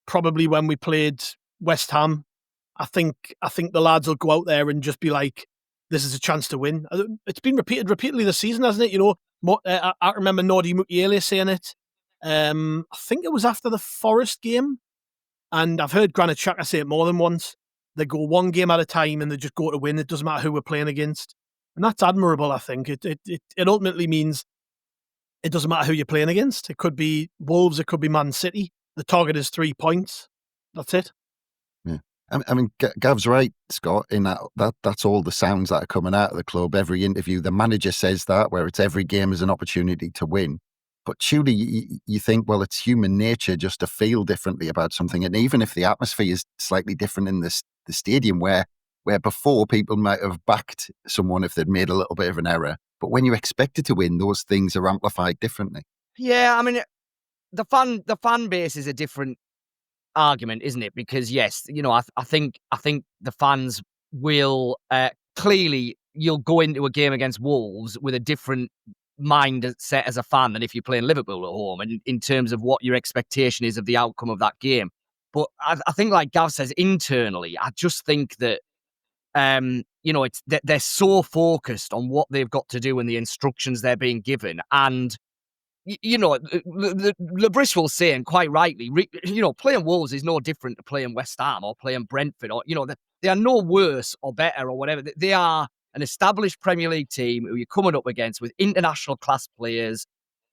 G: probably when we played West Ham. I think the lads will go out there and just be like, this is a chance to win. It's been repeated repeatedly this season, hasn't it? I remember Nordi Mukiele saying it. I think it was after the Forest game. And I've heard Granit Xhaka say it more than once. They go one game at a time and they just go to win. It doesn't matter who we're playing against. And that's admirable, I think. It ultimately means it doesn't matter who you're playing against. It could be Wolves, it could be Man City. The target is 3 points. That's it.
F: Yeah. I mean, Gav's right, Scott, in that's all the sounds that are coming out of the club. Every interview, the manager says that, where it's every game is an opportunity to win. But surely you think, well, it's human nature just to feel differently about something. And even if the atmosphere is slightly different in the stadium, where before people might have backed someone if they'd made a little bit of an error. But when you're expected to win, those things are amplified differently.
H: Yeah, I mean, the fan base is a different argument, isn't it? Because yes, I think the fans will clearly, you'll go into a game against Wolves with a different mindset as a fan than if you're playing Liverpool at home, and in terms of what your expectation is of the outcome of that game. But I think, like Gav says, internally, I just think that they're so focused on what they've got to do and the instructions they're being given, and Lebris will say, and quite rightly, playing Wolves is no different to playing West Ham or playing Brentford, or they are no worse or better or whatever. They are an established Premier League team who you're coming up against with international class players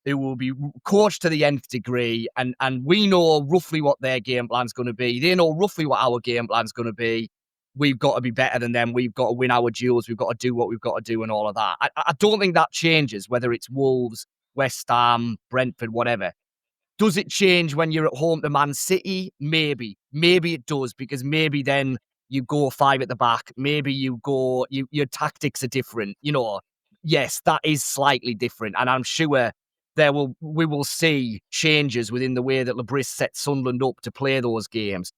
H: who will be coached to the nth degree, and we know roughly what their game plan's going to be. They know roughly what our game plan's going to be. We've got to be better than them. We've got to win our duels. We've got to do what we've got to do and all of that. I don't think that changes, whether it's Wolves, West Ham, Brentford, whatever. Does it change when you're at home to Man City? Maybe. Maybe it does, because maybe then you go 5 at the back. Maybe your tactics are different. Yes, that is slightly different. And I'm sure we will see changes within the way that Lebris sets Sunderland up to play those games.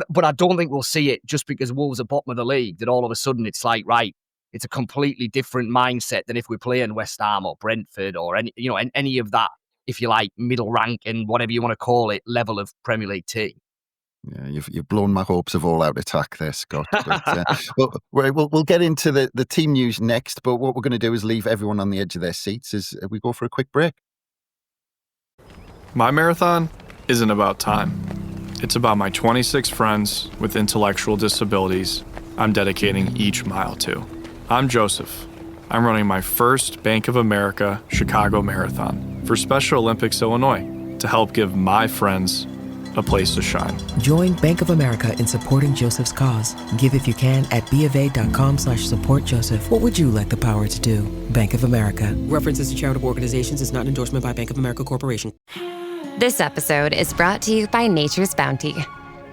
H: But I don't think we'll see it just because Wolves are bottom of the league, that all of a sudden it's like, right, it's a completely different mindset than if we're playing West Ham or Brentford or any of that. if you like, middle rank and whatever you want to call it, level of Premier League team.
F: Yeah, you've blown my hopes of all-out attack there, Scott. But, we'll get into the team news next, but what we're going to do is leave everyone on the edge of their seats as we go for a quick break.
L: My marathon isn't about time. It's about my 26 friends with intellectual disabilities I'm dedicating each mile to. I'm Joseph. I'm running my first Bank of America Chicago Marathon for Special Olympics Illinois to help give my friends a place to shine.
M: Join Bank of America in supporting Joseph's cause. Give if you can at BofA.com/supportJoseph. What would you like the power to do? Bank of America. References to charitable organizations is not an endorsement by Bank of America Corporation.
K: This episode is brought to you by Nature's Bounty.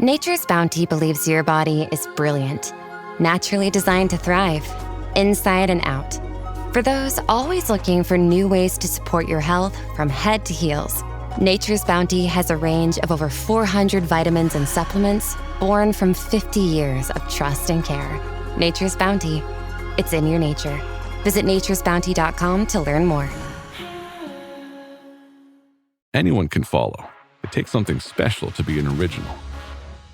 K: Nature's Bounty believes your body is brilliant, naturally designed to thrive, inside and out. For those always looking for new ways to support your health from head to heels, Nature's Bounty has a range of over 400 vitamins and supplements born from 50 years of trust and care. Nature's Bounty. It's in your nature. Visit naturesbounty.com to learn more.
N: Anyone can follow. It takes something special to be an original,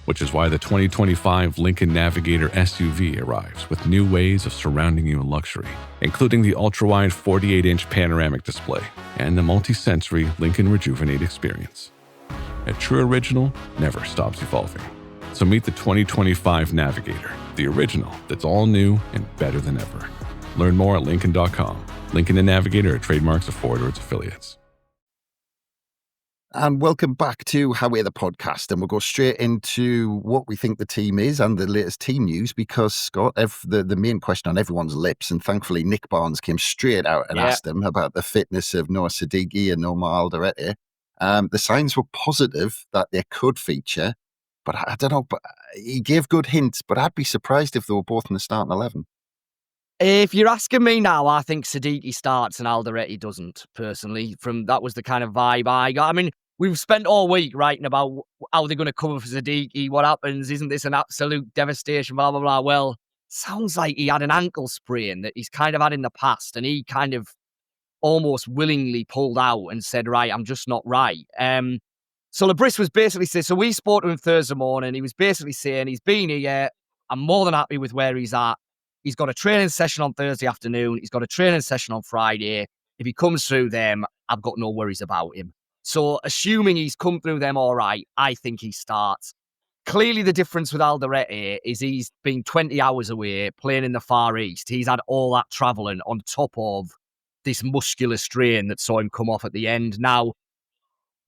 N: which is why the 2025 Lincoln Navigator SUV arrives with new ways of surrounding you in luxury, including the ultra-wide 48-inch panoramic display and the multi-sensory Lincoln Rejuvenate experience. A true original never stops evolving. So meet the 2025 Navigator, the original that's all new and better than ever. Learn more at Lincoln.com. Lincoln and Navigator are trademarks of Ford or its affiliates.
F: And welcome back to How We're the Podcast. And we'll go straight into what we think the team is and the latest team news, because, Scott, the main question on everyone's lips, and thankfully Nick Barnes came straight out and asked him about the fitness of Noah Sadiki and Omar Alderete. The signs were positive that they could feature, but I don't know, but he gave good hints, but I'd be surprised if they were both in the starting 11.
H: If you're asking me now, I think Sadiki starts and Alderete doesn't, personally. That was the kind of vibe I got. I mean, we've spent all week writing about how they're going to cover for Sadiki, what happens, isn't this an absolute devastation, blah, blah, blah. Well, sounds like he had an ankle sprain that he's kind of had in the past, and he kind of almost willingly pulled out and said, right, I'm just not right. So Lebris was basically saying, so we spoke to him Thursday morning, he was basically saying, he's been here, I'm more than happy with where he's at. He's got a training session on Thursday afternoon. He's got a training session on Friday. If he comes through them, I've got no worries about him. So assuming he's come through them all right, I think he starts. Clearly the difference with Alderete is he's been 20 hours away playing in the Far East. He's had all that travelling on top of this muscular strain that saw him come off at the end. Now,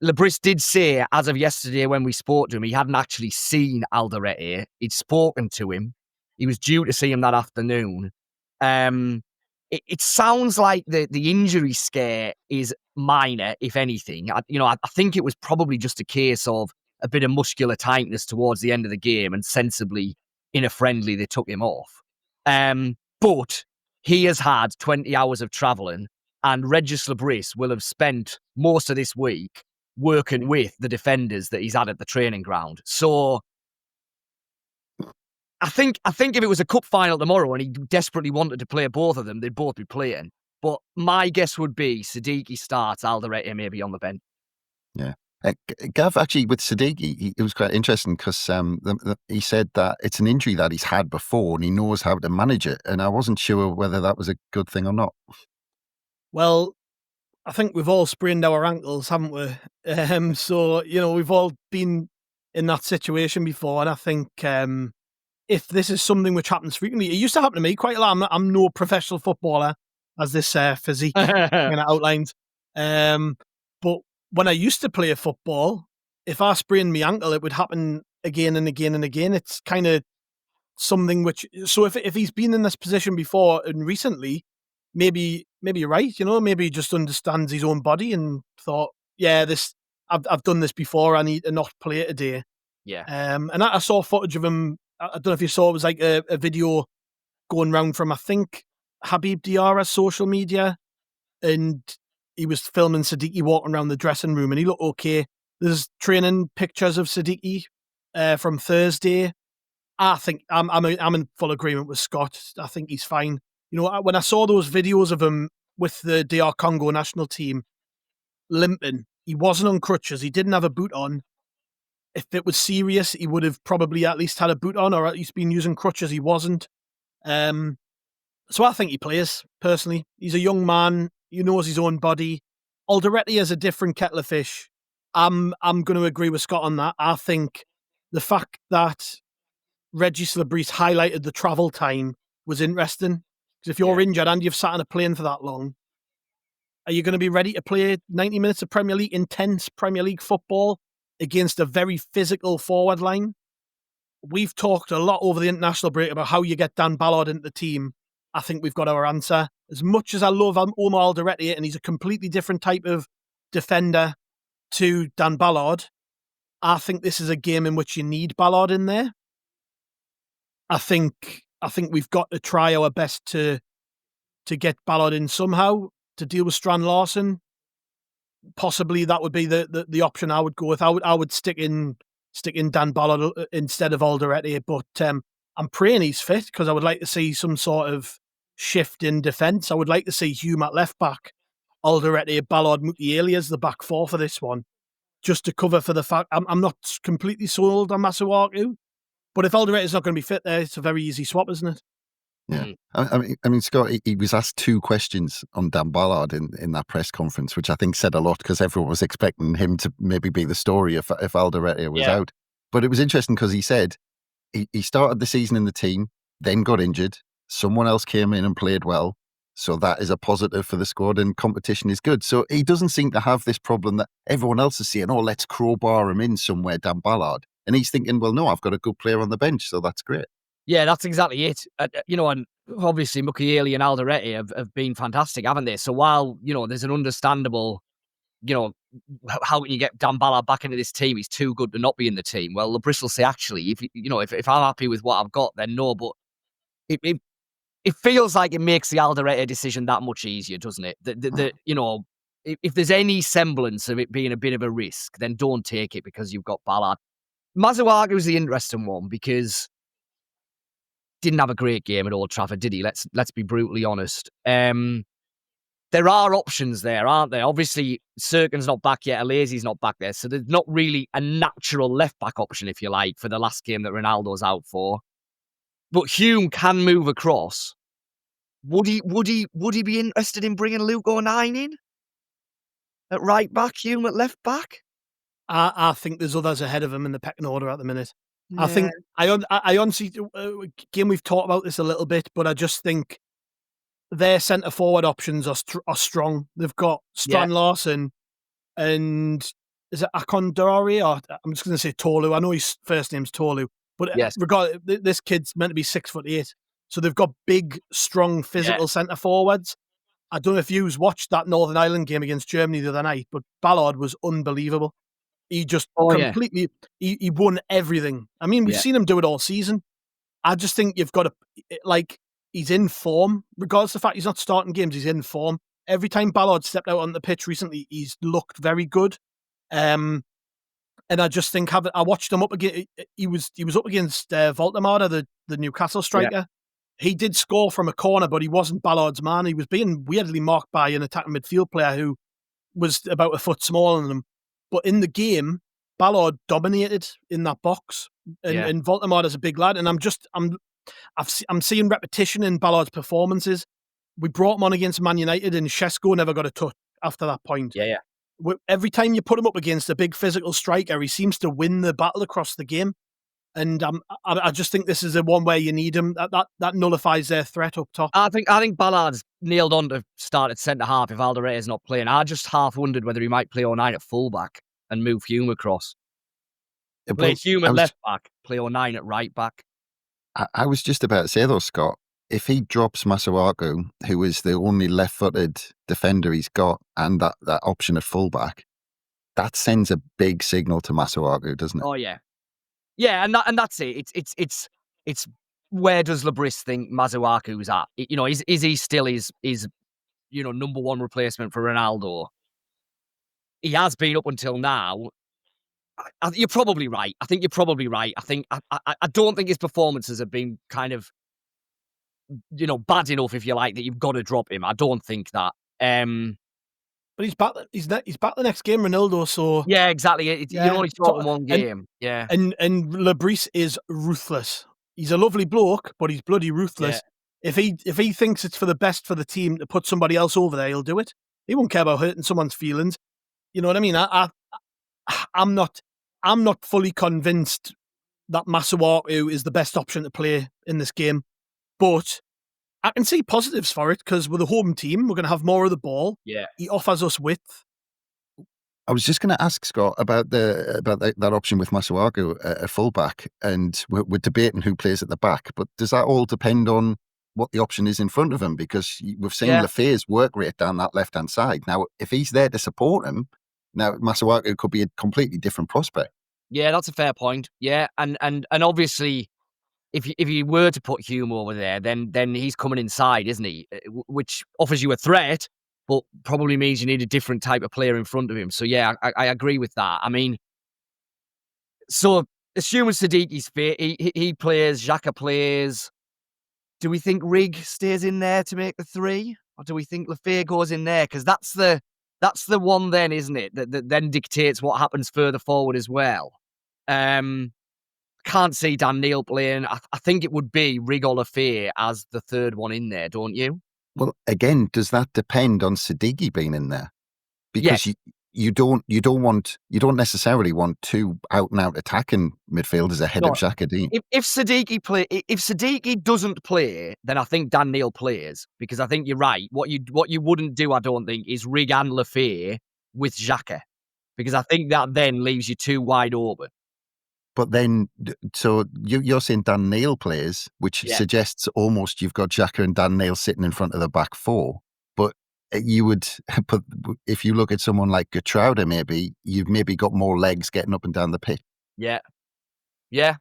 H: Lebris did say, as of yesterday when we spoke to him, he hadn't actually seen Alderete. He'd spoken to him. He was due to see him that afternoon. It sounds like the injury scare is minor, if anything. I think it was probably just a case of a bit of muscular tightness towards the end of the game, and sensibly, in a friendly, they took him off. But he has had 20 hours of travelling, and Regis Lebris will have spent most of this week working with the defenders that he's had at the training ground. So I think if it was a cup final tomorrow and he desperately wanted to play both of them, they'd both be playing. But my guess would be Sadiki starts, Alderete maybe on the bench.
F: Yeah. Gav, actually, with Sadiki, it was quite interesting because he said that it's an injury that he's had before and he knows how to manage it. And I wasn't sure whether that was a good thing or not.
G: Well, I think we've all sprained our ankles, haven't we? So, we've all been in that situation before. And I think if this is something which happens frequently, it used to happen to me quite a lot. I'm no professional footballer, as this physique kind of outlined. But when I used to play football, if I sprained my ankle, it would happen again and again and again. It's kind of something which, so if he's been in this position before and recently, maybe you're right, maybe he just understands his own body and thought, yeah, I've done this before, I need to not play today.
H: Yeah.
G: And I saw footage of him. I don't know if you saw, it was like a video going around from, I think, Habib Diarra's social media, and he was filming Sadiki walking around the dressing room and he looked okay. There's training pictures of Sadiki from Thursday. I think I'm in full agreement with Scott. I think he's fine. When I saw those videos of him with the DR Congo national team, limping. He wasn't on crutches. He didn't have a boot on. If it was serious, he would have probably at least had a boot on or at least been using crutches. He wasn't. So I think he plays, personally. He's a young man. He knows his own body. Alderete is a different kettle of fish. I'm going to agree with Scott on that. I think the fact that Regis Labrise highlighted the travel time was interesting. Because if you're injured and you've sat on a plane for that long, are you going to be ready to play 90 minutes of Premier League, intense Premier League football against a very physical forward line? We've talked a lot over the international break about how you get Dan Ballard into the team. I think we've got our answer. As much as I love Omar Alderete, and he's a completely different type of defender to Dan Ballard, I think this is a game in which you need Ballard in there. I think we've got to try our best to get Ballard in somehow to deal with Strand Larsen. Possibly that would be the option I would go with. I would stick in Dan Ballard instead of Alderete, but I'm praying he's fit because I would like to see some sort of shift in defence. I would like to see Hume at left back, Alderete, Ballard, Mukiele as the back four for this one, just to cover for the fact I'm not completely sold on Masuaku, but if Alderete is not going to be fit there, it's a very easy swap, isn't it?
F: Yeah, I mean, Scott, he was asked 2 questions on Dan Ballard in that press conference, which I think said a lot because everyone was expecting him to maybe be the story if Alderete was out. But it was interesting because he said he started the season in the team, then got injured. Someone else came in and played well. So that is a positive for the squad and competition is good. So he doesn't seem to have this problem that everyone else is saying, oh, let's crowbar him in somewhere, Dan Ballard. And he's thinking, well, no, I've got a good player on the bench, so that's great.
H: Yeah, that's exactly it. And obviously Mukiele and Alderete have been fantastic, haven't they? So while, there's an understandable, how can you get Dan Ballard back into this team? He's too good to not be in the team. Well, Labrise will say, actually, if I'm happy with what I've got, then no. But it feels like it makes the Alderete decision that much easier, doesn't it? If there's any semblance of it being a bit of a risk, then don't take it because you've got Ballard. Masuaku's the interesting one because didn't have a great game at Old Trafford, did he? Let's be brutally honest. There are options there, aren't there? Obviously, Serkin's not back yet, Alazy's not back there, so there's not really a natural left-back option, if you like, for the last game that Ronaldo's out for. But Hume can move across. Would he be interested in bringing Luke O'Nien in at right back, Hume at left back?
G: I think there's others ahead of him in the pecking order at the minute. Yeah. I think I honestly, again, we've talked about this a little bit, but I just think their centre forward options are strong. They've got Strand Larsen and is it Akondori, or I'm just going to say Tolu. I know his first name's Tolu, but this kid's meant to be 6'8", so they've got big, strong, physical centre forwards. I don't know if you've watched that Northern Ireland game against Germany the other night, but Ballard was unbelievable. He just completely, he won everything. I mean, we've seen him do it all season. I just think you've got to, he's in form. Regardless of the fact he's not starting games, he's in form. Every time Ballard stepped out on the pitch recently, he's looked very good. And I just think, I watched him up again. He was up against Voltemada, the Newcastle striker. Yeah. He did score from a corner, but he wasn't Ballard's man. He was being weirdly marked by an attacking midfield player who was about a foot smaller than him. But in the game, Ballard dominated in that box, and Voltemada's a big lad. And I'm seeing repetition in Ballard's performances. We brought him on against Man United, and Šeško never got a touch after that point.
H: Yeah.
G: Every time you put him up against a big physical striker, he seems to win the battle across the game. And I just think this is the one where you need him. That nullifies their threat up top.
H: I think Ballard's nailed on to start at centre half if Alderete is not playing. I just half wondered whether he might play O'Nien at full back and move Hume across. Play Hume at left back, play O'Nien at right back.
F: I was just about to say though, Scott, if he drops Masuaku, who is the only left-footed defender he's got, and that option at full back, that sends a big signal to Masuaku, doesn't it?
H: Oh yeah. Yeah, and that's it. It's where does Labrise think Masuaku's at? Is he still his number one replacement for Ronaldo? He has been up until now. You're probably right. I think you're probably right. I don't think his performances have been kind of bad enough, if you like, that you've got to drop him. I don't think that.
G: But he's back. He's back the next game, Ronaldo. So
H: yeah, exactly. You're only talking one game.
G: And Lebris is ruthless. He's a lovely bloke, but he's bloody ruthless. Yeah. If he thinks it's for the best for the team to put somebody else over there, he'll do it. He won't care about hurting someone's feelings. You know what I mean? I'm not fully convinced that Masuaku is the best option to play in this game, but I can see positives for it because with a home team, we're going to have more of the ball.
H: Yeah,
G: he offers us width.
F: I was just going to ask Scott about that option with Masuaku, a fullback, and we're debating who plays at the back. But does that all depend on what the option is in front of him? Because we've seen Lafay's work rate down that left-hand side. Now, if he's there to support him, now Masuaku could be a completely different prospect.
H: Yeah, that's a fair point. Yeah, and obviously, if you were to put Hume over there, then he's coming inside, isn't he? Which offers you a threat, but probably means you need a different type of player in front of him. So yeah, I agree with that. I mean, so assuming Sadiki's fit, he plays, Xhaka plays. Do we think Rig stays in there to make the 3? Or do we think Lafay goes in there? Because that's the one then, isn't it? That then dictates what happens further forward as well. Can't see Dan Neil playing. I think it would be Rig or Lafay as the third one in there, don't you?
F: Well, again, does that depend on Sadiki being in there? Because you don't necessarily want 2 out-and-out attacking midfielders ahead of Xhaka, do you?
H: If Sadiki doesn't play, then I think Dan Neil plays, because I think you're right. What you wouldn't do, I don't think, is Rig and Lafay with Xhaka, because I think that then leaves you 2 wide open.
F: But then, so you're saying Dan Neil plays, which suggests almost you've got Xhaka and Dan Neil sitting in front of the back 4. But you would, but if you look at someone like Gertrude, maybe you've maybe got more legs getting up and down the pitch.
H: Yeah, and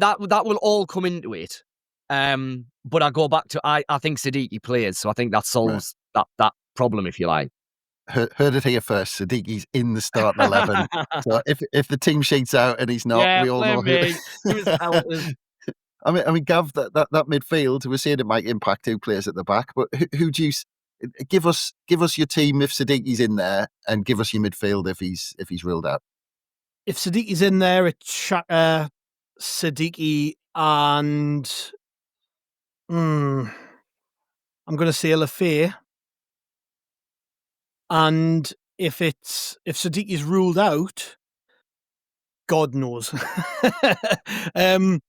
H: that will all come into it. But I go back to I think Sadiki plays, so I think that solves that problem, if you like.
F: Heard it here first. Sadiki's in the starting 11. So if the team sheet's out and he's not, we all know who. I mean, Gav, that midfield, we're saying it might impact who plays at the back, but who do you give us your team if Sadiki's in there, and give us your midfield if he's ruled out.
G: If Sadiki's in there, it's Xhaka, Sadiki, and I'm going to say Lafay. And if Sadiki's ruled out, God knows. I've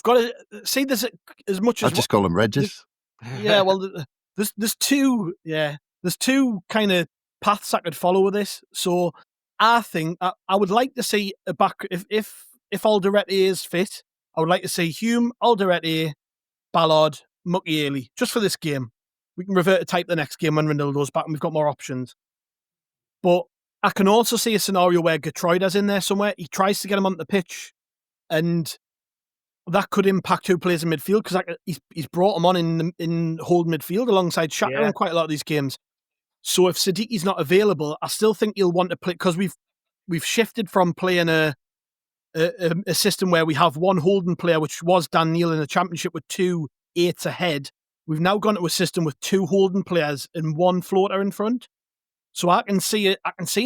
G: got to see this as much as
F: I just call them Regis.
G: Yeah, well, there's two kind of paths I could follow with this. So I think I would like to see a back if Alderete is fit. I would like to see Hume, Alderete, Ballard, Mukiele just for this game. We can revert to type the next game when Ronaldo's back and we've got more options. But I can also see a scenario where Gertrude's in there somewhere. He tries to get him on the pitch, and that could impact who plays in midfield, because he's brought him on in holding midfield alongside Xhaka in quite a lot of these games. So if Sadiki's not available, I still think he'll want to play, because we've shifted from playing a system where we have one holding player, which was Dan Neil in the Championship with 2 8s ahead. We've now gone to a system with 2 holding players and 1 floater in front. So I can see a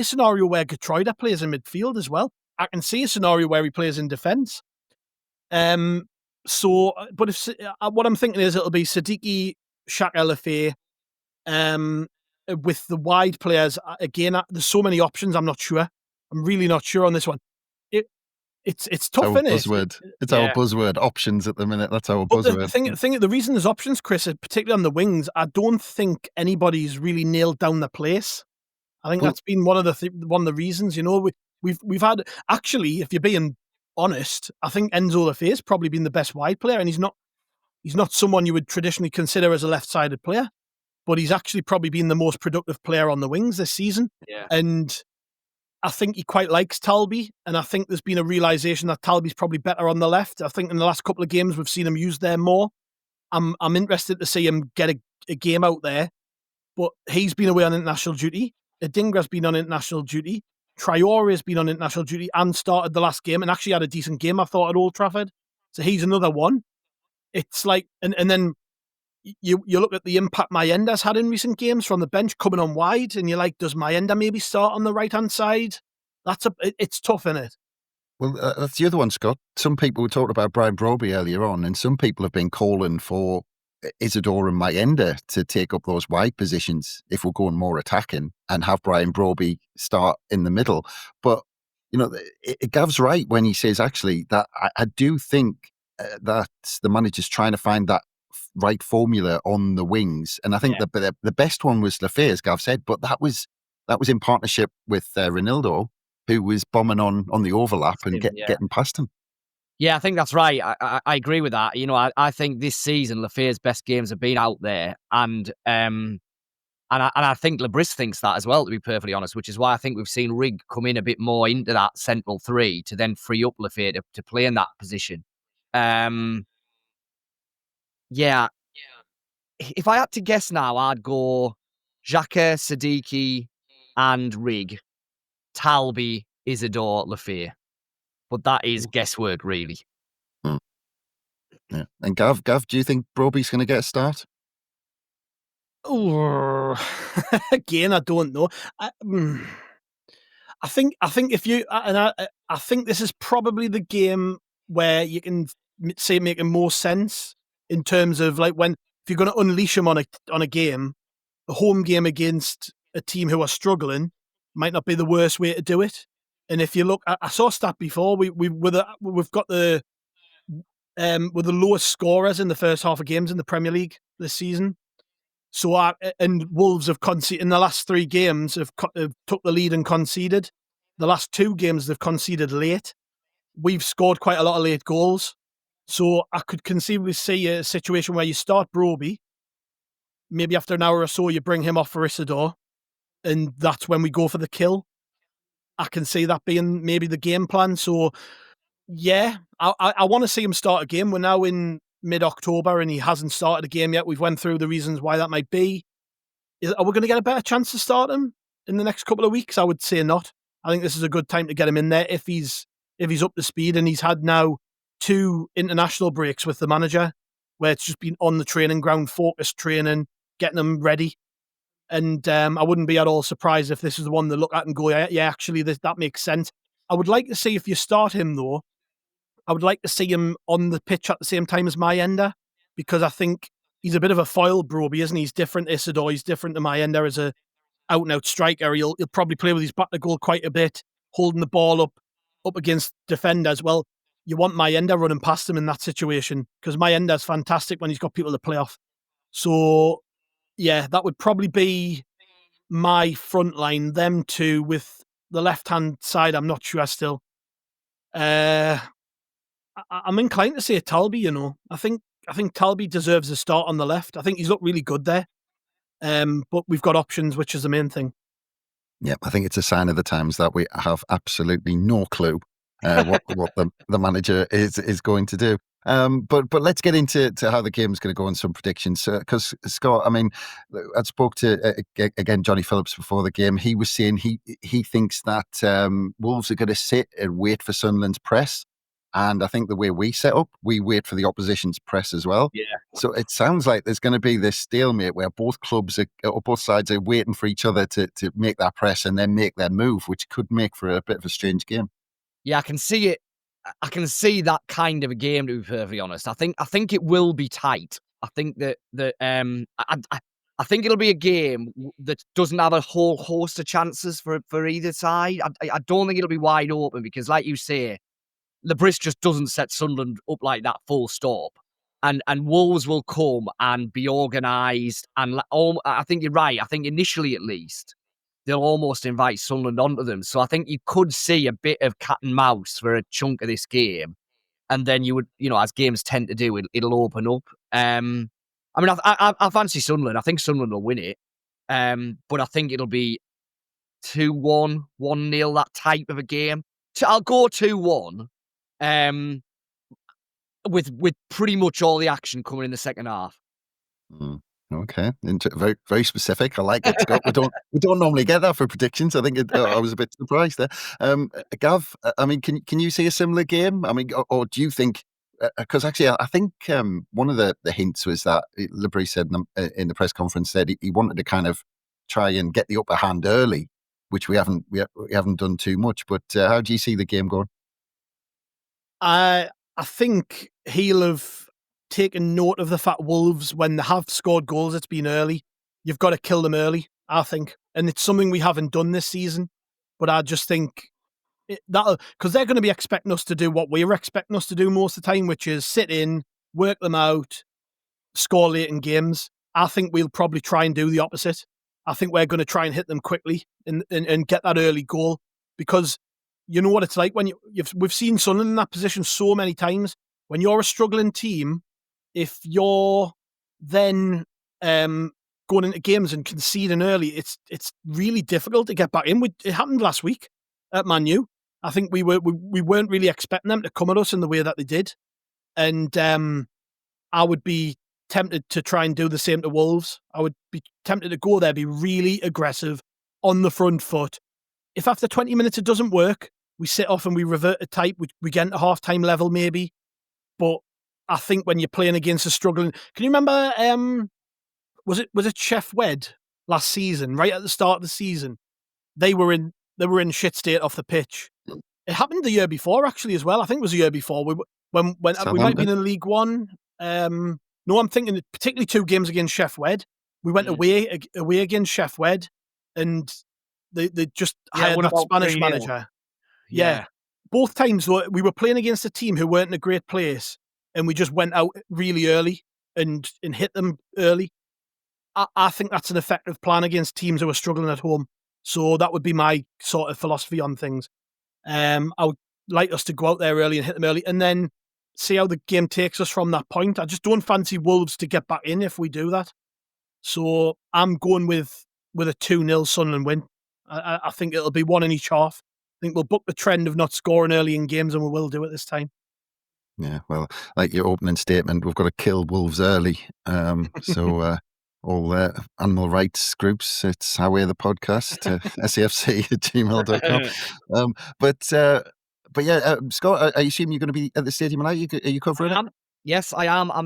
G: scenario where Gertrude plays in midfield as well. I can see a scenario where he plays in defence. But what I'm thinking is it'll be Sadiki, Xhaka, Lafay, with the wide players. Again, there's so many options. I'm not sure. I'm really not sure on this one. It's tough, isn't it?
F: It's our buzzword, options at the minute. That's our buzzword.
G: The reason there's options, Chris, is particularly on the wings. I don't think anybody's really nailed down the place. I think that's been one of the reasons. You know, we've had, actually, if you're being honest, I think Enzo Lafay's probably been the best wide player, and he's not someone you would traditionally consider as a left-sided player, but he's actually probably been the most productive player on the wings this season.
H: Yeah.
G: And I think he quite likes Talby, and I think there's been a realisation that Talby's probably better on the left. I think in the last couple of games we've seen him used there more. I'm interested to see him get a game out there, but he's been away on international duty. Adingra's been on international duty. Traore's been on international duty and started the last game and actually had a decent game, I thought, at Old Trafford. So he's another one. It's like, and then you look at the impact Mayenda's had in recent games from the bench coming on wide, and you're like, does Mayenda maybe start on the right-hand side? It's tough, isn't it?
F: Well, that's the other one, Scott. Some people talked about Brian Broby earlier on, and some people have been calling for Isidore and Mayenda to take up those wide positions if we're going more attacking and have Brian Broby start in the middle. But, Gav's right when he says, actually, that I do think that the manager's trying to find that right formula on the wings. And I think the best one was Lafay, as Gav said, but that was in partnership with Ronaldo, who was bombing on the overlap and getting past him.
H: Yeah, I think that's right. I agree with that. I think this season Lafay's best games have been out there, and I think Lebris thinks that as well, to be perfectly honest, which is why I think we've seen Rig come in a bit more into that central three to then free up Lafay to play in that position. Yeah. If I had to guess now, I'd go Xhaka, Sadiki, and Rig. Talby, Isidore, Lafay. But that is guesswork, really.
F: Yeah. And Gav, do you think Broby's going to get a start?
G: Oh, again, I don't know. I think if you I think this is probably the game where you can say making more sense in terms of like if you're going to unleash him on a game, a home game against a team who are struggling might not be the worst way to do it. And if you look, I saw a stat before. We've got we're the lowest scorers in the first half of games in the Premier League this season. So and Wolves have conceded in the last 3 games have took the lead and conceded. The last 2 games they've conceded late. We've scored quite a lot of late goals. So I could conceivably see a situation where you start Broby, maybe after an hour or so you bring him off for Isidore, and that's when we go for the kill. I can see that being maybe the game plan. So, yeah, I want to see him start a game. We're now in mid-October and he hasn't started a game yet. We've went through the reasons why that might be. Are we going to get a better chance to start him in the next couple of weeks? I would say not. I think this is a good time to get him in there if he's up to speed, and he's had now 2 international breaks with the manager where it's just been on the training ground, focused training, getting him ready. And I wouldn't be at all surprised if this is the one to look at and go, yeah, actually, that makes sense. I would like to see, if you start him, though, I would like to see him on the pitch at the same time as Mayenda, because I think he's a bit of a foil, Broby, isn't he? He's different to Isidore. He's different to Mayenda as a out-and-out striker. He'll probably play with his back to goal quite a bit, holding the ball up against defenders. Well, you want Mayenda running past him in that situation, because Mayenda's fantastic when he's got people to play off. So, yeah, that would probably be my front line. Them 2 with the left-hand side. I'm not sure still. I'm inclined to say Talby, I think Talby deserves a start on the left. I think he's looked really good there. But we've got options, which is the main thing.
F: Yeah, I think it's a sign of the times that we have absolutely no clue what the manager is going to do. But let's get into how the game's going to go and some predictions. Because Scott, I mean, I spoke to again Johnny Phillips before the game. He was saying he thinks that Wolves are going to sit and wait for Sunderland's press. And I think the way we set up, we wait for the opposition's press as well.
H: Yeah.
F: So it sounds like there's going to be this stalemate where both sides are waiting for each other to make that press and then make their move, which could make for a bit of a strange game.
H: Yeah, I can see it. I can see that kind of a game, to be perfectly honest. I think it will be tight. I think that I think it'll be a game that doesn't have a whole host of chances for either side. I don't think it'll be wide open because, like you say, Lebris just doesn't set Sunderland up like that full stop. And Wolves will come and be organised. And I think you're right. I think initially, at least, they'll almost invite Sunderland onto them. So I think you could see a bit of cat and mouse for a chunk of this game. And then you would, as games tend to do, it'll open up. I mean, I fancy Sunderland. I think Sunderland will win it. But I think it'll be 2-1, 1-0, that type of a game. I'll go 2-1. With pretty much all the action coming in the second half.
F: Okay, very very specific. I like it, Scott. We don't normally get that for predictions. I think I was a bit surprised there. Gav, I mean, can you see a similar game? I mean, or do you think because actually I think one of the hints was that Libri said in the press conference that he wanted to kind of try and get the upper hand early, which we haven't done too much. But how do you see the game going?
G: I think he'll have taken note of the fact Wolves, when they have scored goals, it's been early. You've got to kill them early, I think. And it's something we haven't done this season. But I just think that, because they're going to be expecting us to do what we're expecting us to do most of the time, which is sit in, work them out, score late in games. I think we'll probably try and do the opposite. I think we're going to try and hit them quickly and get that early goal, because you know what it's like when we've seen Sunderland in that position so many times. When you're a struggling team, if you're then going into games and conceding early, it's really difficult to get back in. It happened last week at Man U. I think we weren't really expecting them to come at us in the way that they did, and I would be tempted to try and do the same to Wolves. I would be tempted to go there, be really aggressive on the front foot. If after 20 minutes it doesn't work, we sit off and we revert to type. We get into half-time level maybe. But I think when you're playing against a struggling... Can you remember, was it Chef Wed last season, right at the start of the season? They were in shit state off the pitch. It happened the year before, actually, as well. I think it was the year before. When we might be in League One. No, I'm thinking particularly 2 games against Chef Wed. We went away against Chef Wed, and they just hired that Spanish manager. Yeah. Both times, though, we were playing against a team who weren't in a great place, and we just went out really early and hit them early. I think that's an effective plan against teams who are struggling at home. So that would be my sort of philosophy on things. I would like us to go out there early and hit them early, and then see how the game takes us from that point. I just don't fancy Wolves to get back in if we do that. So I'm going with a 2-0 Sunderland win. I think it'll be one in each half. I think we'll buck the trend of not scoring early in games, and we will do it this time.
F: Yeah, well, like your opening statement, we've got to kill Wolves early. So all animal rights groups, it's How We're the Podcast, SAFC@gmail.com. But yeah, Scott, I assume you're going to be at the stadium tonight. Are you covering it?
H: Yes, I am. I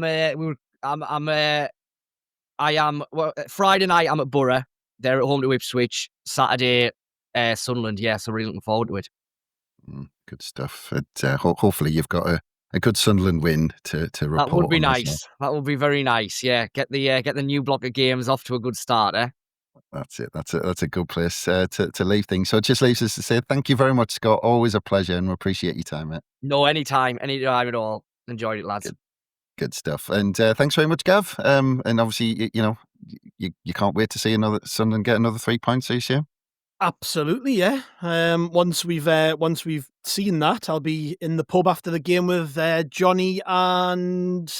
H: am. Well, Friday night I'm at Borough. They're at home to Ipswich. Saturday, Sunderland. Yeah, so really looking forward to it.
F: Good stuff. Hopefully you've got a good Sunderland win to report.
H: That would be nice. That would be very nice. Yeah, get the new block of games off to a good start.
F: That's it. That's a good place to leave things. So it just leaves us to say thank you very much, Scott. Always a pleasure, and we appreciate your time, mate.
H: No, anytime at all. Enjoyed it, lads.
F: Good stuff. And thanks very much, Gav. And obviously, you can't wait to see Sunderland get another 3 points, I assume.
G: Absolutely, yeah. Once we've seen that, I'll be in the pub after the game with Johnny and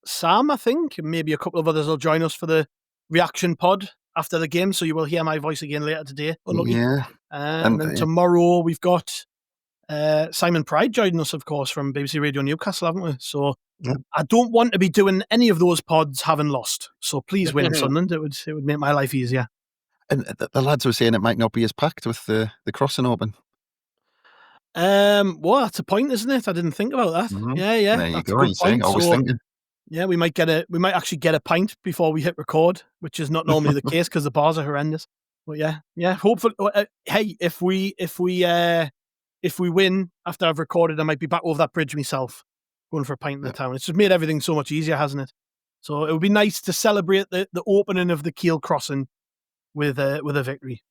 G: Sam, I think. Maybe a couple of others will join us for the reaction pod after the game, so you will hear my voice again later today. Unlucky. Yeah. And then tomorrow we've got Simon Pride joining us, of course, from BBC Radio Newcastle, haven't we? So I don't want to be doing any of those pods having lost. So please win, Sunderland. It would make my life easier.
F: And the lads were saying it might not be as packed with the crossing open.
G: Well, that's a point, isn't it? I didn't think about that.
F: Mm-hmm.
G: Yeah.
F: There you go. I was thinking.
G: Yeah, we might actually get a pint before we hit record, which is not normally the case because the bars are horrendous. But yeah. Hopefully, hey, if we win after I've recorded, I might be back over that bridge myself, going for a pint in the town. It's just made everything so much easier, hasn't it? So it would be nice to celebrate the opening of the Kiel crossing with a victory.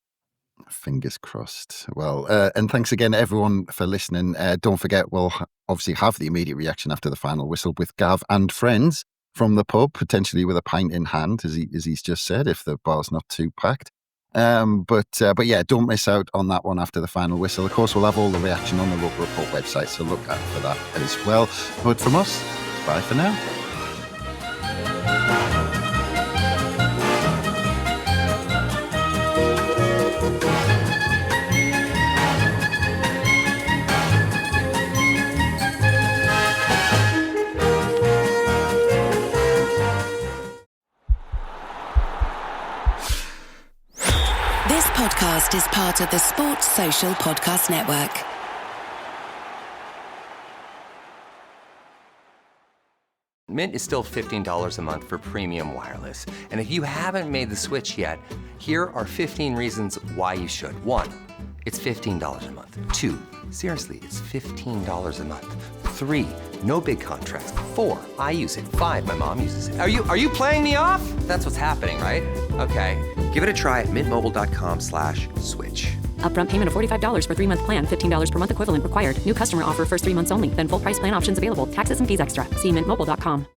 F: Fingers crossed. Well, and thanks again, everyone, for listening. Don't forget, we'll obviously have the immediate reaction after the final whistle with Gav and friends from the pub, potentially with a pint in hand, as he's just said, if the bar's not too packed. But yeah, don't miss out on that one after the final whistle. Of course, we'll have all the reaction on the Local Report website, so look out for that as well. But from us, bye for now.
O: This podcast is part of the Sports Social Podcast Network.
P: Mint is still $15 a month for premium wireless. And if you haven't made the switch yet, here are 15 reasons why you should. 1, it's $15 a month. 2, seriously, it's $15 a month. 3, no big contracts. 4, I use it. 5, my mom uses it. Are you playing me off? That's what's happening, right? Okay, give it a try at mintmobile.com/switch.
Q: Upfront payment of $45 for 3-month plan, $15 per month equivalent required. New customer offer first 3 months only. Then full price plan options available. Taxes and fees extra. See mintmobile.com.